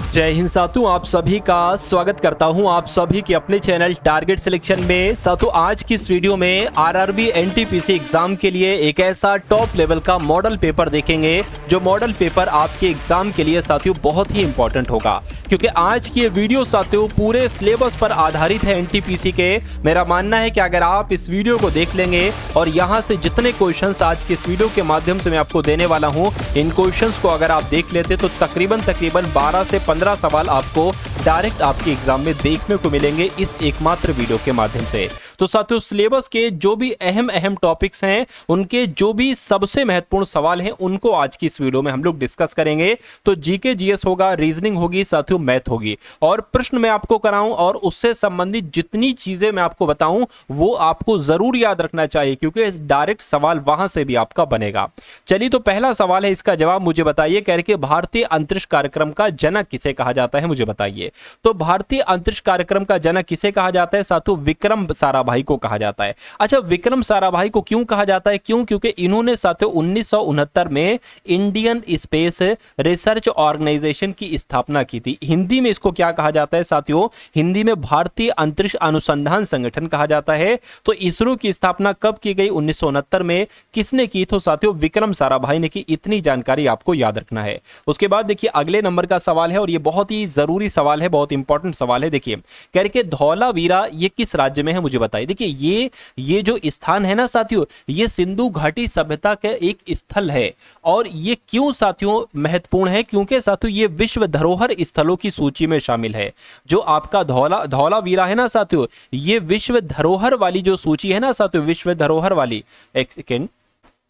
जय हिंद साथियों, आप सभी का स्वागत करता हूं आप सभी के अपने चैनल टारगेट सिलेक्शन में। साथियों, आज की इस वीडियो में आरआरबी एनटीपीसी एग्जाम के लिए एक ऐसा टॉप लेवल का मॉडल पेपर देखेंगे जो मॉडल पेपर आपके एग्जाम के लिए साथियों बहुत ही इंपॉर्टेंट होगा, क्योंकि आज की ये वीडियो साथियों पूरे सिलेबस पर आधारित है एनटीपीसी के। मेरा मानना है कि अगर आप इस वीडियो को देख लेंगे और यहाँ से जितने क्वेश्चन आज के इस वीडियो के माध्यम से मैं आपको देने वाला हूँ, इन क्वेश्चन को अगर आप देख लेते तो तकरीबन 12 से 15 सवाल आपको डायरेक्ट आपके एग्जाम में देखने को मिलेंगे इस एकमात्र वीडियो के माध्यम से। तो साथियों, सिलेबस के जो भी अहम टॉपिक्स हैं, उनके जो भी सबसे महत्वपूर्ण सवाल हैं, उनको आज की इस वीडियो में हम लोग डिस्कस करेंगे। तो जीके जीएस होगा, रीजनिंग होगी, साथियों मैथ होगी, और प्रश्न मैं आपको कराऊं और उससे संबंधित जितनी चीजें मैं आपको बताऊं वो आपको जरूर याद रखना चाहिए, क्योंकि डायरेक्ट सवाल वहां से भी आपका बनेगा। चलिए, तो पहला सवाल है, इसका जवाब मुझे बताइए। कह रहे कि भारतीय अंतरिक्ष कार्यक्रम का जनक किसे कहा जाता है, मुझे बताइए। तो भारतीय अंतरिक्ष कार्यक्रम का जनक किसे कहा जाता है साथियों? विक्रम साराभाई को कहा जाता है। अच्छा, विक्रम साराभाई को क्यों कहा जाता है? क्योंकि इन्होंने साथियों 1969 में इंडियन स्पेस रिसर्च ऑर्गेनाइजेशन की स्थापना की थी। हिंदी में इसको क्या कहा जाता है साथियों? हिंदी में भारतीय अंतरिक्ष अनुसंधान संगठन कहा जाता है। तो इसरो की स्थापना कब की गई? 1969 में। किसने की? तो साथियों विक्रम साराभाई ने की। इतनी जानकारी आपको याद रखना है। उसके बाद देखिए अगले नंबर का सवाल है, और ये बहुत ही जरूरी सवाल है, बहुत इंपॉर्टेंट सवाल है। देखिए, कह रहे कि धौलावीरा ये किस राज्य में है, मुझे बताइए। देखिए, ये जो स्थान है ना साथियों, ये सिंधु घाटी सभ्यता का एक स्थल है। और ये क्यों साथियों महत्वपूर्ण है? क्योंकि साथियों ये विश्व धरोहर स्थलों की सूची में शामिल है। जो आपका धौलावीरा है ना साथियों, ये विश्व धरोहर वाली जो सूची है ना साथियों, विश्व धरोहर वाली, एक सेकेंड,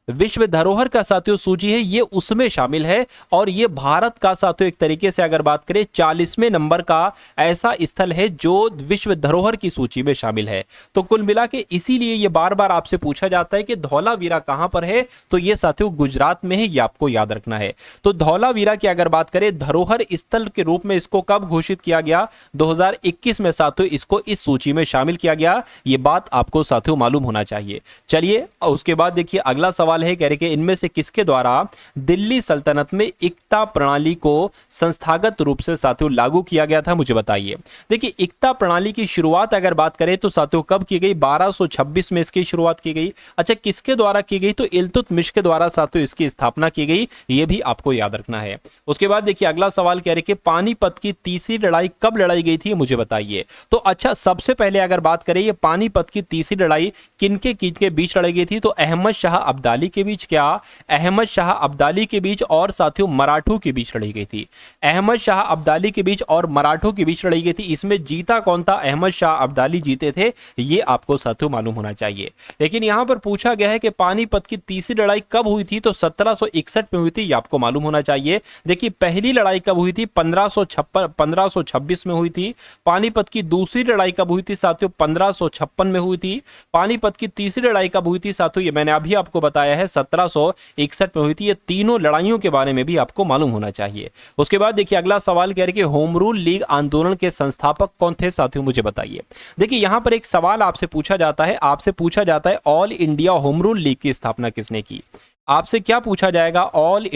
विश्व धरोहर का साथियों सूची है, ये उसमें शामिल है। और ये भारत का साथियों एक तरीके से अगर बात करें 40वें नंबर का ऐसा स्थल है जो विश्व धरोहर की सूची में शामिल है। तो कुल मिला के इसीलिए ये बार बार आपसे पूछा जाता है कि धौलावीरा कहां पर है, तो ये साथियों गुजरात में है, ये आपको याद रखना है। तो धौलावीरा की अगर बात करें धरोहर स्थल के रूप में इसको कब घोषित किया गया? 2021 में साथियों इसको इस सूची में शामिल किया गया। ये बात आपको साथियों मालूम होना चाहिए। चलिए, उसके बाद देखिए अगला सवाल है, कह रहे कि इनमें से किसके द्वारा दिल्ली सल्तनत में एकता प्रणाली को संस्थागत रूप से साथियों लागू किया गया था, मुझे बताइए। देखिए, एकता प्रणाली की शुरुआत अगर बात करें तो साथियों कब की गई? 1226 में इसकी शुरुआत की गई। अच्छा, किसके द्वारा की गई? तो इल्तुतमिश के द्वारा साथियों इसकी स्थापना की गई। यह भी आपको याद रखना है। उसके बाद देखिए अगला सवाल कह रहे कि पानीपत की तीसरी लड़ाई कब लड़ाई गई थी, मुझे बताइए। तो अच्छा, सबसे पहले अगर बात करें ये पानीपत की तीसरी लड़ाई किनके बीच लड़ाई गई थी? तो अहमद शाह अब्दाली के बीच, क्या अहमद शाह अब्दाली के बीच और साथियों मराठों के बीच लड़ी गई थी। अहमद शाह अब्दाली के बीच और मराठों के बीच लड़ी गई थी। इसमें जीता कौन था? अहमद शाह अब्दाली जीते थे। ये आपको साथियों मालूम होना चाहिए। लेकिन यहां पर पूछा गया है कि पानीपत की तीसरी लड़ाई कब हुई थी? तो 1761 में हुई थी। ये आपको मालूम होना चाहिए। देखिए, पहली लड़ाई कब हुई थी? 1526 में हुई थी। पानीपत की दूसरी लड़ाई कब हुई थी साथियों? 1556 में हुई थी। पानीपत की तीसरी लड़ाई कब हुई थी साथियों? ये मैंने अभी आपको बताया है, 1761 में हुई थी। ये तीनों लड़ाइयों के बारे में भी आपको मालूम होना चाहिए। उसके बाद देखिए अगला सवाल कह रहे कि होम रूल लीग आंदोलन के संस्थापक कौन थे साथियों, मुझे बताइए। देखिए, यहां पर एक सवाल आपसे पूछा जाता है all India home rule league की स्थापना किसने की? आपसे क्या पूछा जाएगा? All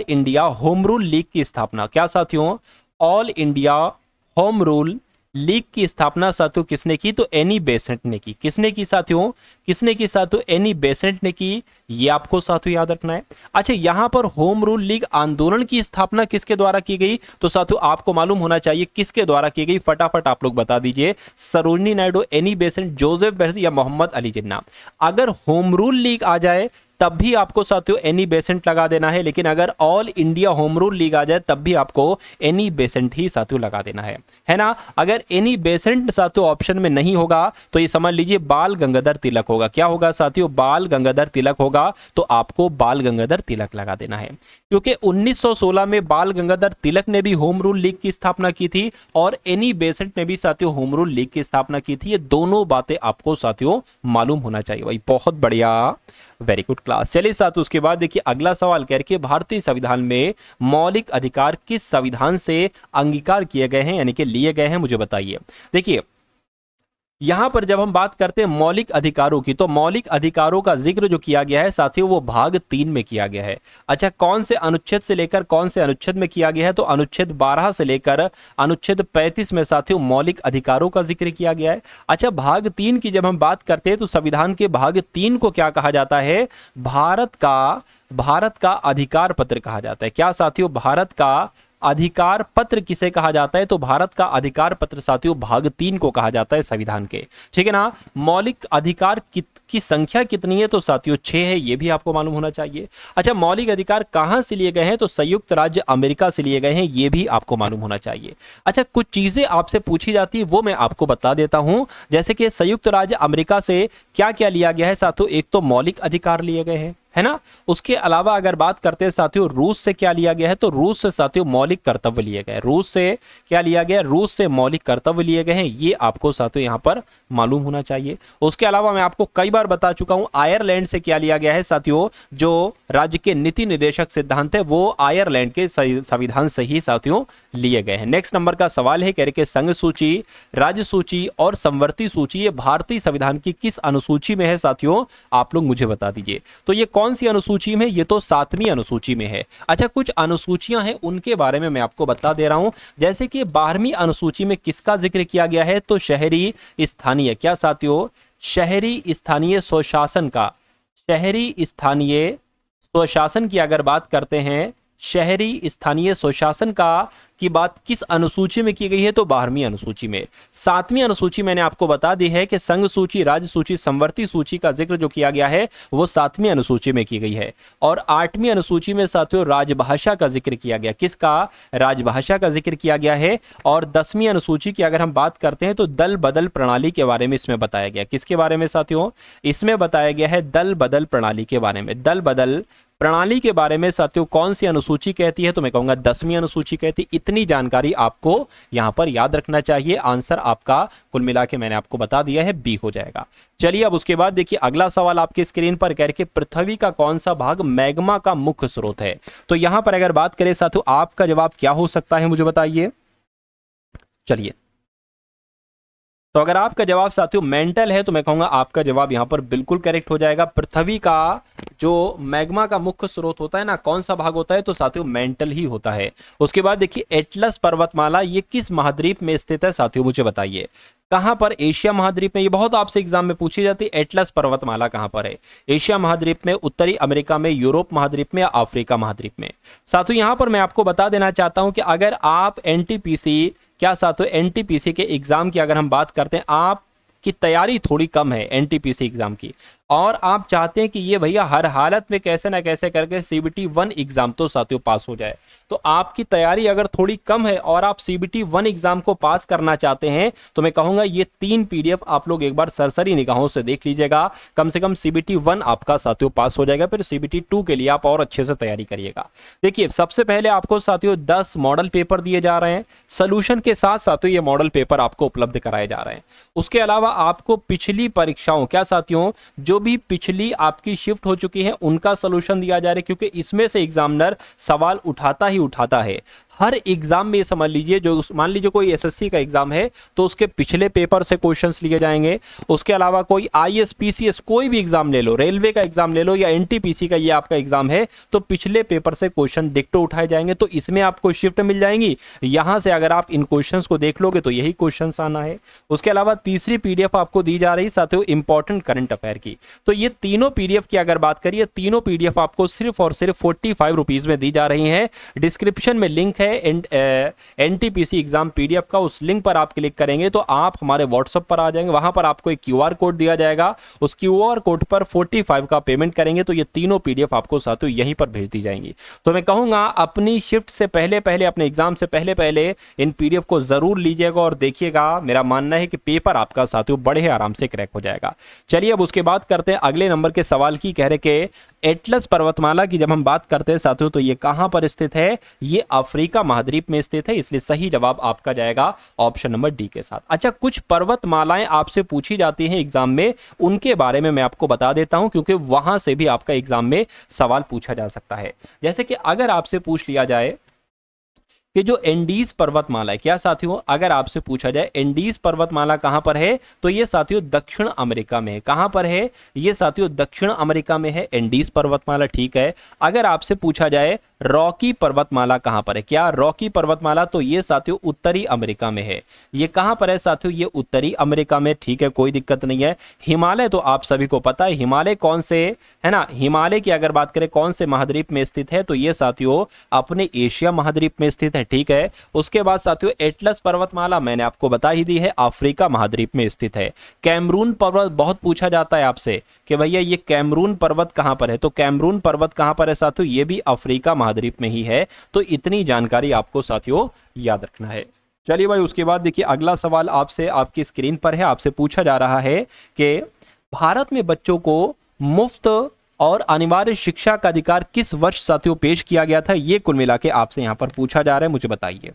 India home rule league की स्थापना, क्या साथियों? All India home rule league की स्थापना साथियों किसने की? तो एनी बेसेंट ने की। किसने की साथियों? एनी बेसेंट ने की। ये आपको साथियों याद रखना है। अच्छा, यहां पर होम रूल लीग आंदोलन की स्थापना किसके द्वारा की गई? तो साथियों आपको मालूम होना चाहिए किसके द्वारा की गई। फटाफट आप लोग बता दीजिए। Sarojini Naidu, Annie Besant, Joseph Besant या मोहम्मद अली जिन्ना। अगर होम रूल लीग आ जाए तब भी आपको साथियों एनी बेसेंट लगा देना है, लेकिन अगर all India home rule league आ जाए तब भी आपको एनी बेसेंट ही साथियों लगा देना है ना। अगर एनी बेसेंट साथियों ऑप्शन में नहीं होगा तो ये समझ लीजिए बाल गंगाधर तिलक होगा। क्या होगा साथियों? बाल गंगाधर तिलक होगा। तो आपको बाल गंगाधर तिलक लगा देना है, क्योंकि 1916 में बाल गंगाधर तिलक ने भी होम रूल लीग की स्थापना की थी और एनी बेसेंट ने भी साथियों होम रूल लीग की स्थापना की थी। ये दोनों बातें आपको साथियों मालूम होना चाहिए। भाई बहुत बढ़िया, वेरी गुड क्लास। चलिए साथ उसके बाद देखिए अगला सवाल कह रहे भारतीय संविधान में मौलिक अधिकार किस संविधान से अंगीकार किए गए हैं, यानी कि लिए गए हैं, मुझे बताइए। देखिए, यहां पर जब हम बात करते हैं मौलिक अधिकारों की, तो मौलिक अधिकारों का जिक्र जो किया गया है साथियों वो भाग 3 में किया गया है। अच्छा, कौन से अनुच्छेद से लेकर कौन से अनुच्छेद में किया गया है? तो अनुच्छेद 12 से लेकर अनुच्छेद 35 में साथियों मौलिक अधिकारों का जिक्र किया गया है। अच्छा, भाग 3 की जब हम बात करते हैं तो संविधान के भाग 3 को क्या कहा जाता है? भारत का अधिकार पत्र कहा जाता है। क्या साथियों? भारत का अधिकार पत्र किसे कहा जाता है? तो भारत का अधिकार पत्र साथियों भाग 3 को कहा जाता है संविधान के। ठीक है ना। मौलिक अधिकार की संख्या कितनी है? तो साथियों 6 है, ये भी आपको मालूम होना चाहिए। अच्छा, मौलिक अधिकार कहां से लिए गए हैं? तो संयुक्त राज्य अमेरिका से लिए गए हैं, ये भी आपको मालूम होना चाहिए। अच्छा, कुछ चीजें आपसे पूछी जाती है वो मैं आपको बता देता हूं, जैसे कि संयुक्त राज्य अमेरिका से क्या क्या लिया गया है साथियों? एक तो मौलिक अधिकार लिए गए हैं, है ना। उसके अलावा अगर बात करते हैं साथियों रूस से क्या लिया गया है? तो रूस से साथियों मौलिक कर्तव्य लिए गए। रूस से क्या लिया गया? रूस से मौलिक कर्तव्य लिए गए हैं, ये आपको साथियों यहां पर मालूम होना चाहिए। उसके अलावा मैं आपको कई बार बता चुका हूं, आयरलैंड से क्या लिया गया है साथियों? जो राज्य के नीति निर्देशक सिद्धांत है वो आयरलैंड के संविधान से ही साथियों लिए गए हैं। नेक्स्ट नंबर का सवाल है, कह रहे संघ सूची, राज्य सूची और संवर्ती सूची ये भारतीय संविधान की किस अनुसूची में है साथियों? आप लोग मुझे बता दीजिए। तो ये कौन सी अनुसूची में? ये तो 7वीं अनुसूची में है। अच्छा, कुछ अनुसूचियां हैं उनके बारे में मैं आपको बता दे रहा हूं, जैसे कि 12वीं अनुसूची में किसका जिक्र किया गया है? तो शहरी स्थानीय, क्या साथियों? शहरी स्थानीय स्वशासन का, शहरी स्थानीय स्वशासन की अगर बात करते हैं, शहरी स्थानीय स्वशासन का की बात किस अनुसूची में की गई है? तो 12वीं अनुसूची में। 7वीं अनुसूची मैंने आपको बता दी है कि संघ सूची, राज्य सूची, संवर्ती सूची का जिक्र जो किया गया है वो 7वीं अनुसूची में की गई है। और 8वीं अनुसूची में साथियों राजभाषा का जिक्र किया गया। किसका? राजभाषा का जिक्र किया गया है। और 10वीं अनुसूची की अगर हम बात करते हैं तो दल बदल प्रणाली के बारे में इसमें बताया गया। किसके बारे में साथियों? इसमें बताया गया है दल बदल प्रणाली के बारे में। दल बदल प्रणाली के बारे में साथियों कौन सी अनुसूची कहती है? तो मैं कहूंगा 10वीं अनुसूची कहती है। इतनी जानकारी आपको यहां पर याद रखना चाहिए। आंसर आपका कुल मिला के मैंने आपको बता दिया है, बी हो जाएगा। चलिए अब उसके बाद देखिए अगला सवाल आपकी स्क्रीन पर कह रहे पृथ्वी का कौन सा भाग मैग्मा का मुख्य स्रोत है? तो यहां पर अगर बात करें साथियों आपका जवाब क्या हो सकता है मुझे बताइए। चलिए, तो अगर आपका जवाब साथियों मेंटल है तो मैं कहूंगा आपका जवाब यहां पर बिल्कुल करेक्ट हो जाएगा। पृथ्वी का जो मैग्मा का मुख्य स्रोत होता है ना, कौन सा भाग होता है? तो साथियों मेंटल ही होता है। उसके बाद देखिए एटलस पर्वतमाला ये किस महाद्वीप में स्थित है साथियों मुझे बताइए। कहां पर? एशिया महाद्वीप में। ये बहुत आपसे एग्जाम में पूछी जाती है, एटलस पर्वतमाला कहां पर है? एशिया महाद्वीप में, उत्तरी अमेरिका में, यूरोप महाद्वीप में या अफ्रीका महाद्वीप में? साथियों यहां पर मैं आपको बता देना चाहता हूं कि अगर आप एनटीपीसी, क्या साथियों एनटीपीसी के एग्जाम की अगर हम बात करते हैं, आप की तैयारी थोड़ी कम है एनटीपीसी एग्जाम की, और आप चाहते हैं कि ये भैया हर हालत में कैसे ना कैसे करके सीबीटी 1 एग्जाम तो साथियों पास हो जाए, तो आपकी तैयारी अगर थोड़ी कम है और आप सीबीटी 1 एग्जाम को पास करना चाहते हैं तो मैं कहूंगा ये 3 पीडीएफ आप लोग एक बार सरसरी निगाहों से देख लीजिएगा। कम से कम सीबीटी 1 आपका साथियों पास हो जाएगा, फिर सीबीटी 2 के लिए आप और अच्छे से तैयारी करिएगा। देखिए सबसे पहले आपको साथियों 10 मॉडल पेपर दिए जा रहे हैं, सोल्यूशन के साथ साथियों ये मॉडल पेपर आपको उपलब्ध कराए जा रहे हैं। उसके अलावा आपको पिछली परीक्षाओं, क्या साथियों जो भी पिछली आपकी शिफ्ट हो चुकी है उनका सोल्यूशन दिया जा रहा है, क्योंकि इसमें से एग्जामिनर सवाल उठाता ही उठाता है। हर एग्जाम में समझ लीजिए, जो मान लीजिए कोई एसएससी का एग्जाम है तो उसके पिछले पेपर से क्वेश्चंस लिए जाएंगे। उसके अलावा कोई आईएएस पीसीएस कोई भी एग्जाम ले लो, रेलवे का एग्जाम ले लो या एनटीपीसी का ये आपका एग्जाम है, तो पिछले पेपर से क्वेश्चन डिक्टो उठाए जाएंगे, तो इसमें आपको शिफ्ट मिल जाएंगी। यहां से अगर आप इन क्वेश्चंस को देख लोगे तो यही क्वेश्चंस आना है। उसके अलावा तीसरी पीडीएफ आपको दी जा रही साथियों इंपॉर्टेंट करंट अफेयर की, तो ये तीनों पीडीएफ की अगर बात करिए, तीनों पीडीएफ आपको सिर्फ और सिर्फ 45 रुपीज में दी जा रही है। डिस्क्रिप्शन में लिंक है एनटीपीसी एग्जाम पीडीएफ का, उस लिंक पर आप क्लिक करेंगे तो आप हमारे व्हाट्सएप पर आ जाएंगे। वहां पर आपको एक क्यूआर कोड दिया जाएगा, उस क्यूआर कोड पर 45 का पेमेंट करेंगे तो ये तीनों पीडीएफ आपको साथियों यहीं पर भेज दी जाएंगी। तो मैं कहूंगा अपनी शिफ्ट से पहले पहले, अपने एग्जाम से पहले पहले इन पीडीएफ को जरूर लीजिएगा और देखिएगा। मेरा मानना है कि पेपर आपका साथियों बड़े आराम से क्रैक हो जाएगा। चलिए अब उसके बाद करते हैं अगले नंबर के सवाल की। कह रहे कि एटलस पर्वतमाला की जब हम बात करते हैं साथियों तो ये कहां पर स्थित है? ये अफ्रीका महाद्वीप में स्थित है, इसलिए सही जवाब आपका जाएगा ऑप्शन नंबर डी के साथ। अच्छा, कुछ पर्वतमालाएं आपसे पूछी जाती हैं एग्जाम में, उनके बारे में मैं आपको बता देता हूं, क्योंकि वहां से भी आपका एग्जाम में सवाल पूछा जा सकता है। जैसे कि अगर आपसे पूछ लिया जाए कि जो एंडीज पर्वतमाला है, क्या साथियों, अगर आपसे पूछा जाए एंडीज पर्वतमाला कहां पर है, तो ये साथियों दक्षिण अमेरिका में है। कहां पर है, ये साथियों दक्षिण अमेरिका में है एंडीज पर्वतमाला, ठीक है। अगर आपसे पूछा जाए रॉकी पर्वतमाला कहां पर है, क्या रॉकी पर्वतमाला, तो ये साथियों उत्तरी अमेरिका में है। ये कहां पर है साथियों, ये उत्तरी अमेरिका में, ठीक है, कोई दिक्कत नहीं है। हिमालय तो आप सभी को पता है, हिमालय कौन से है ना, हिमालय की अगर बात करें कौन से महाद्वीप में स्थित है, तो ये साथियों अपने एशिया महाद्वीप में स्थित है, ठीक है। उसके बाद साथियों एटलस पर्वतमाला मैंने आपको बता ही दी है, अफ्रीका महाद्वीप में स्थित है। कैमरून पर्वत बहुत पूछा जाता है आपसे कि भैया ये कैमरून पर्वत कहां पर है, तो कैमरून पर्वत कहां पर है साथियों, ये भी अफ्रीका महाद्वीप में ही है। तो इतनी जानकारी आपको साथियों याद रखना है। चलिए भाई, उसके बाद देखिए अगला सवाल आपसे आपकी स्क्रीन पर है, आपसे पूछा जा रहा है कि भारत में बच्चों को मुफ्त और अनिवार्य शिक्षा का अधिकार किस वर्ष साथियों पेश किया गया था, ये कुल मिला के आपसे यहां पर पूछा जा रहा है, मुझे बताइए।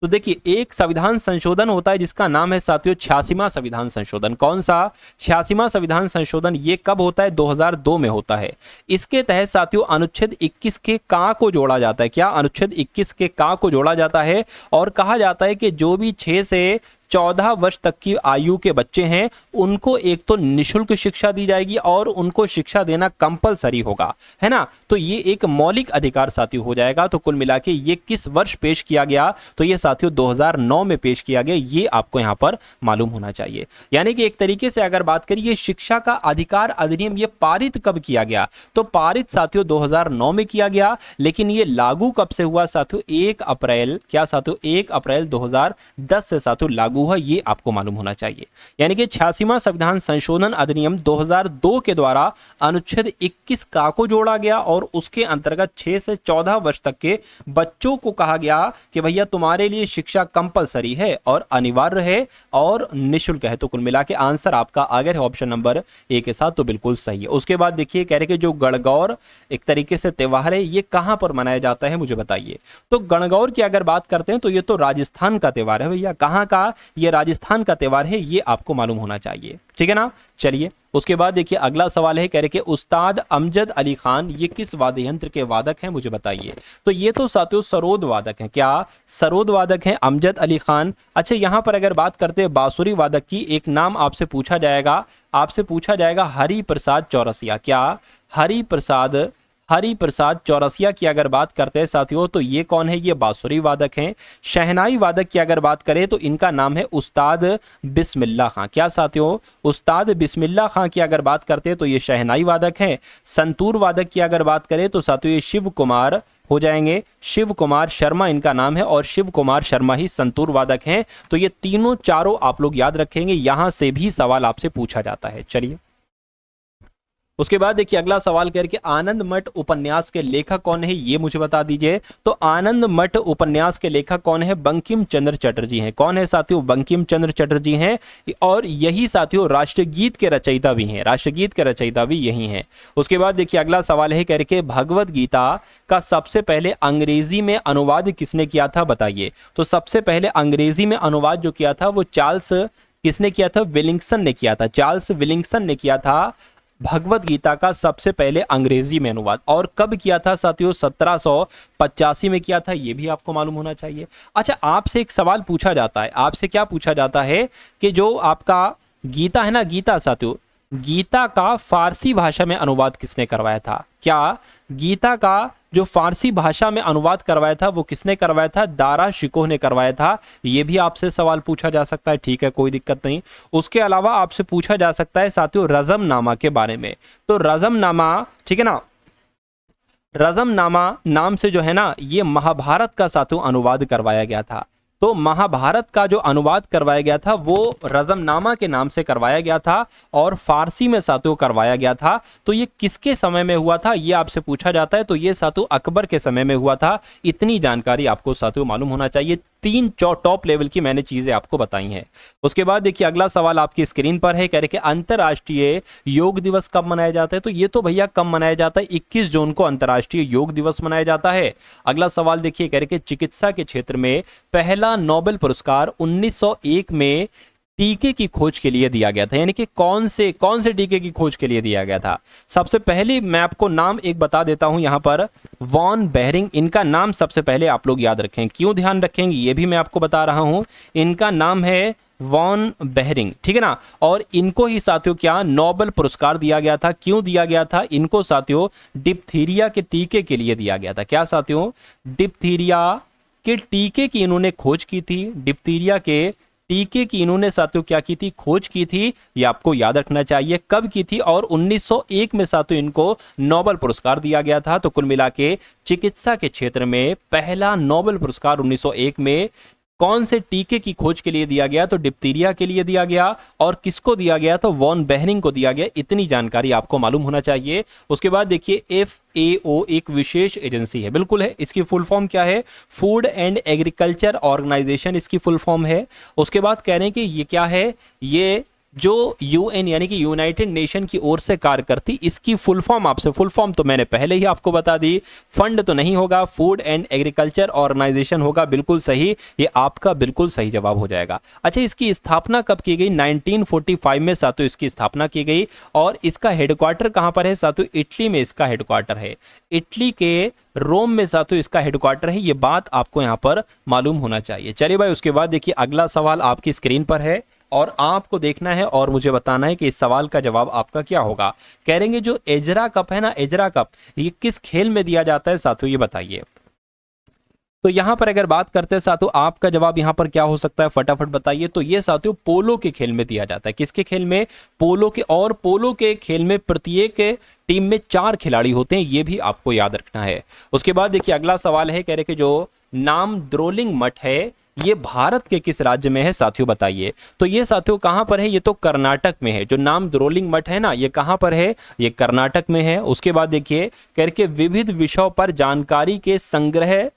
तो देखिए एक संविधान संशोधन होता है जिसका नाम है साथियों 86वां संविधान संशोधन। कौन सा 86वां संविधान संशोधन, ये कब होता है, 2002 में होता है। इसके तहत साथियों अनुच्छेद 21 के का को जोड़ा जाता है, क्या अनुच्छेद 21 के का को जोड़ा जाता है और कहा जाता है कि जो भी 6 से 14 वर्ष तक की आयु के बच्चे हैं उनको एक तो निशुल्क शिक्षा दी जाएगी और उनको शिक्षा देना कंपलसरी होगा, है ना। तो ये एक मौलिक अधिकार साथियों हो जाएगा। तो कुल मिला के ये किस वर्ष पेश किया गया, तो ये साथियों 2009 में पेश किया गया, ये आपको यहाँ पर मालूम होना चाहिए। यानी कि एक तरीके से अगर बात करिए शिक्षा का अधिकार अधिनियम ये पारित कब किया गया, तो पारित साथियों 2009 में किया गया, लेकिन ये लागू कब से हुआ साथियों, 1 अप्रैल, क्या साथियों 1 अप्रैल 2010 से साथियों लागू है, ये आपको मालूम होना चाहिए। यानी कि 86वां संविधान संशोधन अधिनियम 2002 के द्वारा अनुच्छेद 21 का को जोड़ा गया और उसके अंतर्गत 6 से 14 वर्ष तक के बच्चों को कहा गया कि भैया तुम्हारे लिए शिक्षा कंपलसरी है और अनिवार्य है और निःशुल्क है। तो कुल मिला के आंसर आपका आ गया है ऑप्शन नंबर ए के साथ, तो बिल्कुल सही है। उसके बाद देखिए कह रहे कि जो गणगौर एक तरीके से त्योहार है ये कहां पर मनाया जाता है, मुझे बताइए। तो गणगौर की अगर बात करते हैं तो ये तो राजस्थान का त्योहार है भैया, कहां का, ये राजस्थान का त्योहार है, ये आपको मालूम होना चाहिए, ठीक है ना। चलिए उसके बाद देखिए अगला सवाल है, कह रहे कि उस्ताद अमजद अली खान ये किस वाद्य यंत्र के वादक हैं, मुझे बताइए। तो ये तो साथियों सरोद वादक हैं, क्या सरोद वादक हैं अमजद अली खान। अच्छा यहां पर अगर बात करते हैं बांसुरी वादक की, एक नाम आपसे पूछा जाएगा हरि प्रसाद चौरसिया, क्या हरि प्रसाद चौरसिया की अगर बात करते हैं साथियों तो ये कौन है, ये बांसुरी वादक हैं। शहनाई वादक की अगर बात करें तो इनका नाम है उस्ताद बिस्मिल्लाह खां, क्या साथियों उस्ताद बिस्मिल्लाह खां की अगर बात करते हैं तो ये शहनाई वादक हैं। संतूर वादक की अगर बात करें तो साथियों ये शिव कुमार हो जाएंगे, शिव कुमार शर्मा इनका नाम है और शिव कुमार शर्मा ही संतूर वादक हैं। तो ये तीनों चारों आप लोग याद रखेंगे, यहां से भी सवाल आपसे पूछा जाता है। चलिए उसके बाद देखिए अगला सवाल करके आनंद मठ उपन्यास के लेखक कौन है, ये मुझे बता दीजिए। तो आनंद मठ उपन्यास के लेखक कौन है, बंकिम चंद्र चटर्जी हैं। कौन है साथियों, बंकिम चंद्र चटर्जी हैं और यही साथियों राष्ट्रगीत के रचयिता भी हैं, राष्ट्रगीत के रचयिता भी यही हैं। उसके बाद देखिए अगला सवाल है करके भगवत गीता का सबसे पहले अंग्रेजी में अनुवाद किसने किया था, बताइए। तो सबसे पहले अंग्रेजी में अनुवाद जो किया था वो चार्ल्स किसने किया था, विलिंगसन ने किया था, चार्ल्स विलिंगसन ने किया था भगवत गीता का सबसे पहले अंग्रेजी में अनुवाद। और कब किया था साथियों, 1785 में किया था, ये भी आपको मालूम होना चाहिए। अच्छा आपसे एक सवाल पूछा जाता है, आपसे क्या पूछा जाता है कि जो आपका गीता है ना, गीता साथियों गीता का फारसी भाषा में अनुवाद किसने करवाया था, क्या गीता का जो फारसी भाषा में अनुवाद करवाया था वो किसने करवाया था, दारा शिकोह ने करवाया था। ये भी आपसे सवाल पूछा जा सकता है, ठीक है कोई दिक्कत नहीं। उसके अलावा आपसे पूछा जा सकता है साथियों रज़मनामा के बारे में। तो रज़मनामा, ठीक है ना, रज़मनामा नाम से जो है ना ये महाभारत का साथियों अनुवाद करवाया गया था। तो महाभारत का जो अनुवाद करवाया गया था वो रज़मनामा के नाम से करवाया गया था और फारसी में साथियों करवाया गया था। तो ये किसके समय में हुआ था, ये आपसे पूछा जाता है। तो ये साथियों अकबर के समय में हुआ था। इतनी जानकारी आपको साथियों मालूम होना चाहिए। 3 टॉप लेवल की मैंने चीजें आपको बताई हैं। उसके बाद देखिए अगला सवाल आपकी स्क्रीन पर है, कह रहे कि अंतर्राष्ट्रीय योग दिवस कब मनाया जाता है। तो ये तो भैया कब मनाया जाता है, 21 जून को अंतर्राष्ट्रीय योग दिवस मनाया जाता है। अगला सवाल देखिए, कह रहे कि चिकित्सा के क्षेत्र में पहला नोबेल पुरस्कार 1901 में टीके की खोज के लिए दिया गया था, यानी कि कौन से टीके की खोज के लिए दिया गया था। सबसे पहले मैं आपको नाम एक बता देता हूं यहां पर, वॉन बेहरिंग। इनका नाम सबसे पहले आप लोग याद रखें, क्यों ध्यान रखेंगे ये भी मैं आपको बता रहा हूं। इनका नाम है वॉन बेहरिंग, ठीक है ना। और इनको ही साथियों क्या नोबेल पुरस्कार दिया गया था। क्यों दिया गया था इनको साथियों? डिप्थीरिया के टीके के लिए दिया गया था। क्या साथियों? डिप्थीरिया के टीके की इन्होंने खोज की थी। डिप्थीरिया के टीके की इन्होंने साथियों क्या की थी? खोज की थी। ये आपको याद रखना चाहिए कब की थी। और 1901 में साथियों इनको नोबेल पुरस्कार दिया गया था। तो कुल मिला के चिकित्सा के क्षेत्र में पहला नोबेल पुरस्कार 1901 में कौन से टीके की खोज के लिए दिया गया? तो डिप्थीरिया के लिए दिया गया। और किसको दिया गया? तो वॉन बेहरिंग को दिया गया। इतनी जानकारी आपको मालूम होना चाहिए। उसके बाद देखिए FAO एक विशेष एजेंसी है, बिल्कुल है। इसकी फुल फॉर्म क्या है? फूड एंड एग्रीकल्चर ऑर्गेनाइजेशन इसकी फुल फॉर्म है। उसके बाद कह रहे हैं कि ये क्या है? ये जो UN यानी कि यूनाइटेड नेशन की ओर से कार्य करती, इसकी फुल फॉर्म आपसे, फुल फॉर्म तो मैंने पहले ही आपको बता दी। फंड तो नहीं होगा, फूड एंड एग्रीकल्चर ऑर्गेनाइजेशन होगा, बिल्कुल सही। ये आपका बिल्कुल सही जवाब हो जाएगा। अच्छा, इसकी स्थापना कब की गई? 1945 में साथियों इसकी स्थापना की गई। और इसका हेडक्वार्टर कहां पर है साथियों? इटली में इसका हेडक्वार्टर है। इटली के रोम में साथियों इसका हेडक्वार्टर है। ये बात आपको यहां पर मालूम होना चाहिए। चलिए भाई, उसके बाद देखिए अगला सवाल आपकी स्क्रीन पर है और आपको देखना है और मुझे बताना है कि इस सवाल का जवाब आपका क्या होगा। कह रहेंगे जो एजरा कप है ना, एजरा कप, ये किस खेल में दिया जाता है साथियों? ये बताइए। तो यहां पर अगर बात करते हैं साथियों, आपका जवाब यहां पर क्या हो सकता है? फटाफट बताइए। तो ये साथियों पोलो के खेल में दिया जाता है। किसके खेल में? पोलो के। और पोलो के खेल में प्रत्येक टीम में 4 खिलाड़ी होते हैं, ये भी आपको याद रखना है। उसके बाद देखिए अगला सवाल है, कह रहे कि जो नाम द्रोलिंग मठ है ये भारत के किस राज्य में है साथियों? बताइए। तो ये साथियों कहां पर है? ये तो कर्नाटक में है। जो नाम द्रोलिंग मठ है ना, ये कहां पर है? ये कर्नाटक में है। उसके बाद देखिए करके विविध विषयों पर जानकारी के संग्रह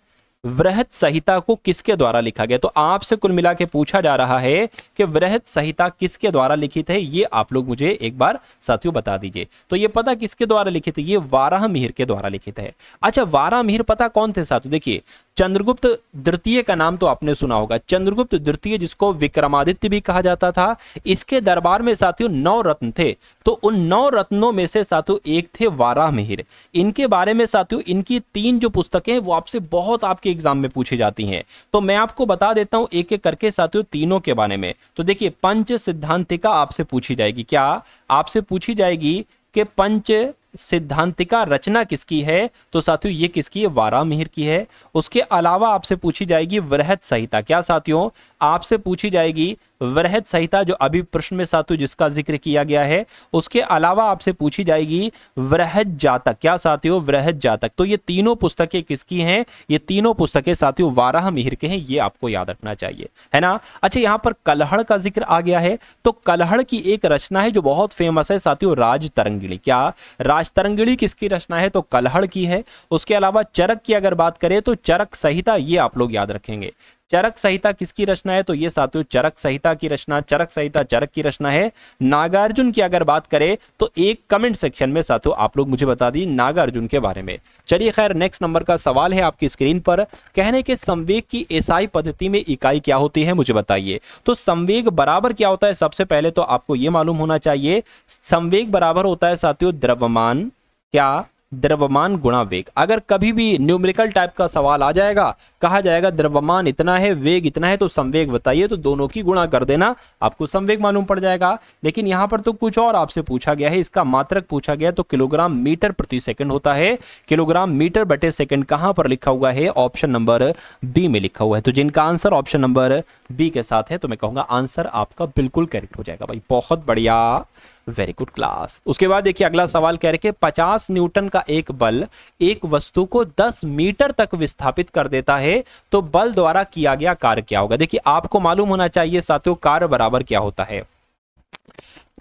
वृहत संहिता को किसके द्वारा लिखा गया? तो आपसे कुल मिला के पूछा जा रहा है कि वृहत संहिता किसके द्वारा लिखित है, ये आप लोग मुझे एक बार साथियों बता दीजिए। तो ये पता किसके द्वारा लिखित है? ये वाराहमिहिर के द्वारा लिखित है। अच्छा, वाराहमिहिर पता कौन थे साथियों? देखिए चंद्रगुप्त द्वितीय का नाम तो आपने सुना होगा। चंद्रगुप्त द्वितीय जिसको विक्रमादित्य भी कहा जाता था, इसके दरबार में साथियों 9 रत्न थे। तो उन 9 रत्नों में से साथियों एक थे वाराहमिहिर। इनके बारे में साथियों इनकी 3 जो पुस्तकें वो आपसे बहुत आपके एग्जाम में पूछी जाती हैं। तो मैं आपको बता देता हूं एक एक करके साथियों तीनों के बारे में। तो देखिए पंच सिद्धांतिका आपसे पूछी जाएगी। क्या आपसे पूछी जाएगी कि पंच सिद्धांतिका रचना किसकी है? तो साथियों ये किसकी है? वाराहमिहिर की है। उसके अलावा आपसे पूछी जाएगी वृहत संहिता। क्या साथियों? आपसे पूछी जाएगी वृहत संहिता, जो अभी प्रश्न में साथियों जिसका जिक्र किया गया है। उसके अलावा आपसे पूछी जाएगी वृहत जातक। क्या साथियों? वृहत जातक। तो ये तीनों पुस्तकें किसकी हैं? ये तीनों पुस्तकें साथियों वाराहमिहिर के हैं, ये आपको याद रखना चाहिए, है ना। अच्छा, यहाँ पर कलहड़ का जिक्र आ गया है। तो कलहड़ की एक रचना है जो बहुत फेमस है साथियों, राजतरंगिणी। क्या राजतरंगिणी किसकी रचना है? तो कलहड़ की है। उसके अलावा चरक की अगर बात करें तो चरक संहिता, ये आप लोग याद रखेंगे। चरक संहिता किसकी रचना है? तो ये साथियों चरक संहिता की रचना, चरक संहिता चरक की रचना है। नागार्जुन की अगर बात करें तो एक कमेंट सेक्शन में साथियों आप लोग मुझे बता दी नागार्जुन के बारे में। चलिए खैर, नेक्स्ट नंबर का सवाल है आपकी स्क्रीन पर। कहने के संवेग की एसआई पद्धति में इकाई क्या होती है, मुझे बताइए। तो संवेग बराबर क्या होता है? सबसे पहले तो आपको यह मालूम होना चाहिए, संवेग बराबर होता है साथियों द्रव्यमान, क्या? द्रव्यमान गुणा वेग। अगर कभी भी न्यूमेरिकल टाइप का सवाल आ जाएगा, कहा जाएगा द्रव्यमान इतना है, वेग इतना है, तो संवेग बताइए, तो दोनों की गुणा कर देना, आपको संवेग मालूम पड़ जाएगा। लेकिन यहां पर तो कुछ और आपसे पूछा गया है, इसका मात्रक पूछा गया, तो किलोग्राम मीटर प्रति सेकंड होता है। किलोग्राम मीटर बटे सेकंड कहां पर लिखा हुआ है? ऑप्शन नंबर बी में लिखा हुआ है। तो जिनका आंसर ऑप्शन नंबर बी के साथ है, तो मैं कहूंगा आंसर आपका बिल्कुल करेक्ट हो जाएगा भाई। बहुत बढ़िया, वेरी गुड क्लास। उसके बाद देखिए अगला सवाल कह रहे कि 50 न्यूटन का एक बल एक वस्तु को 10 मीटर तक विस्थापित कर देता है, तो बल द्वारा किया गया कार्य क्या होगा? देखिए आपको मालूम होना चाहिए साथियों, कार्य बराबर क्या होता है?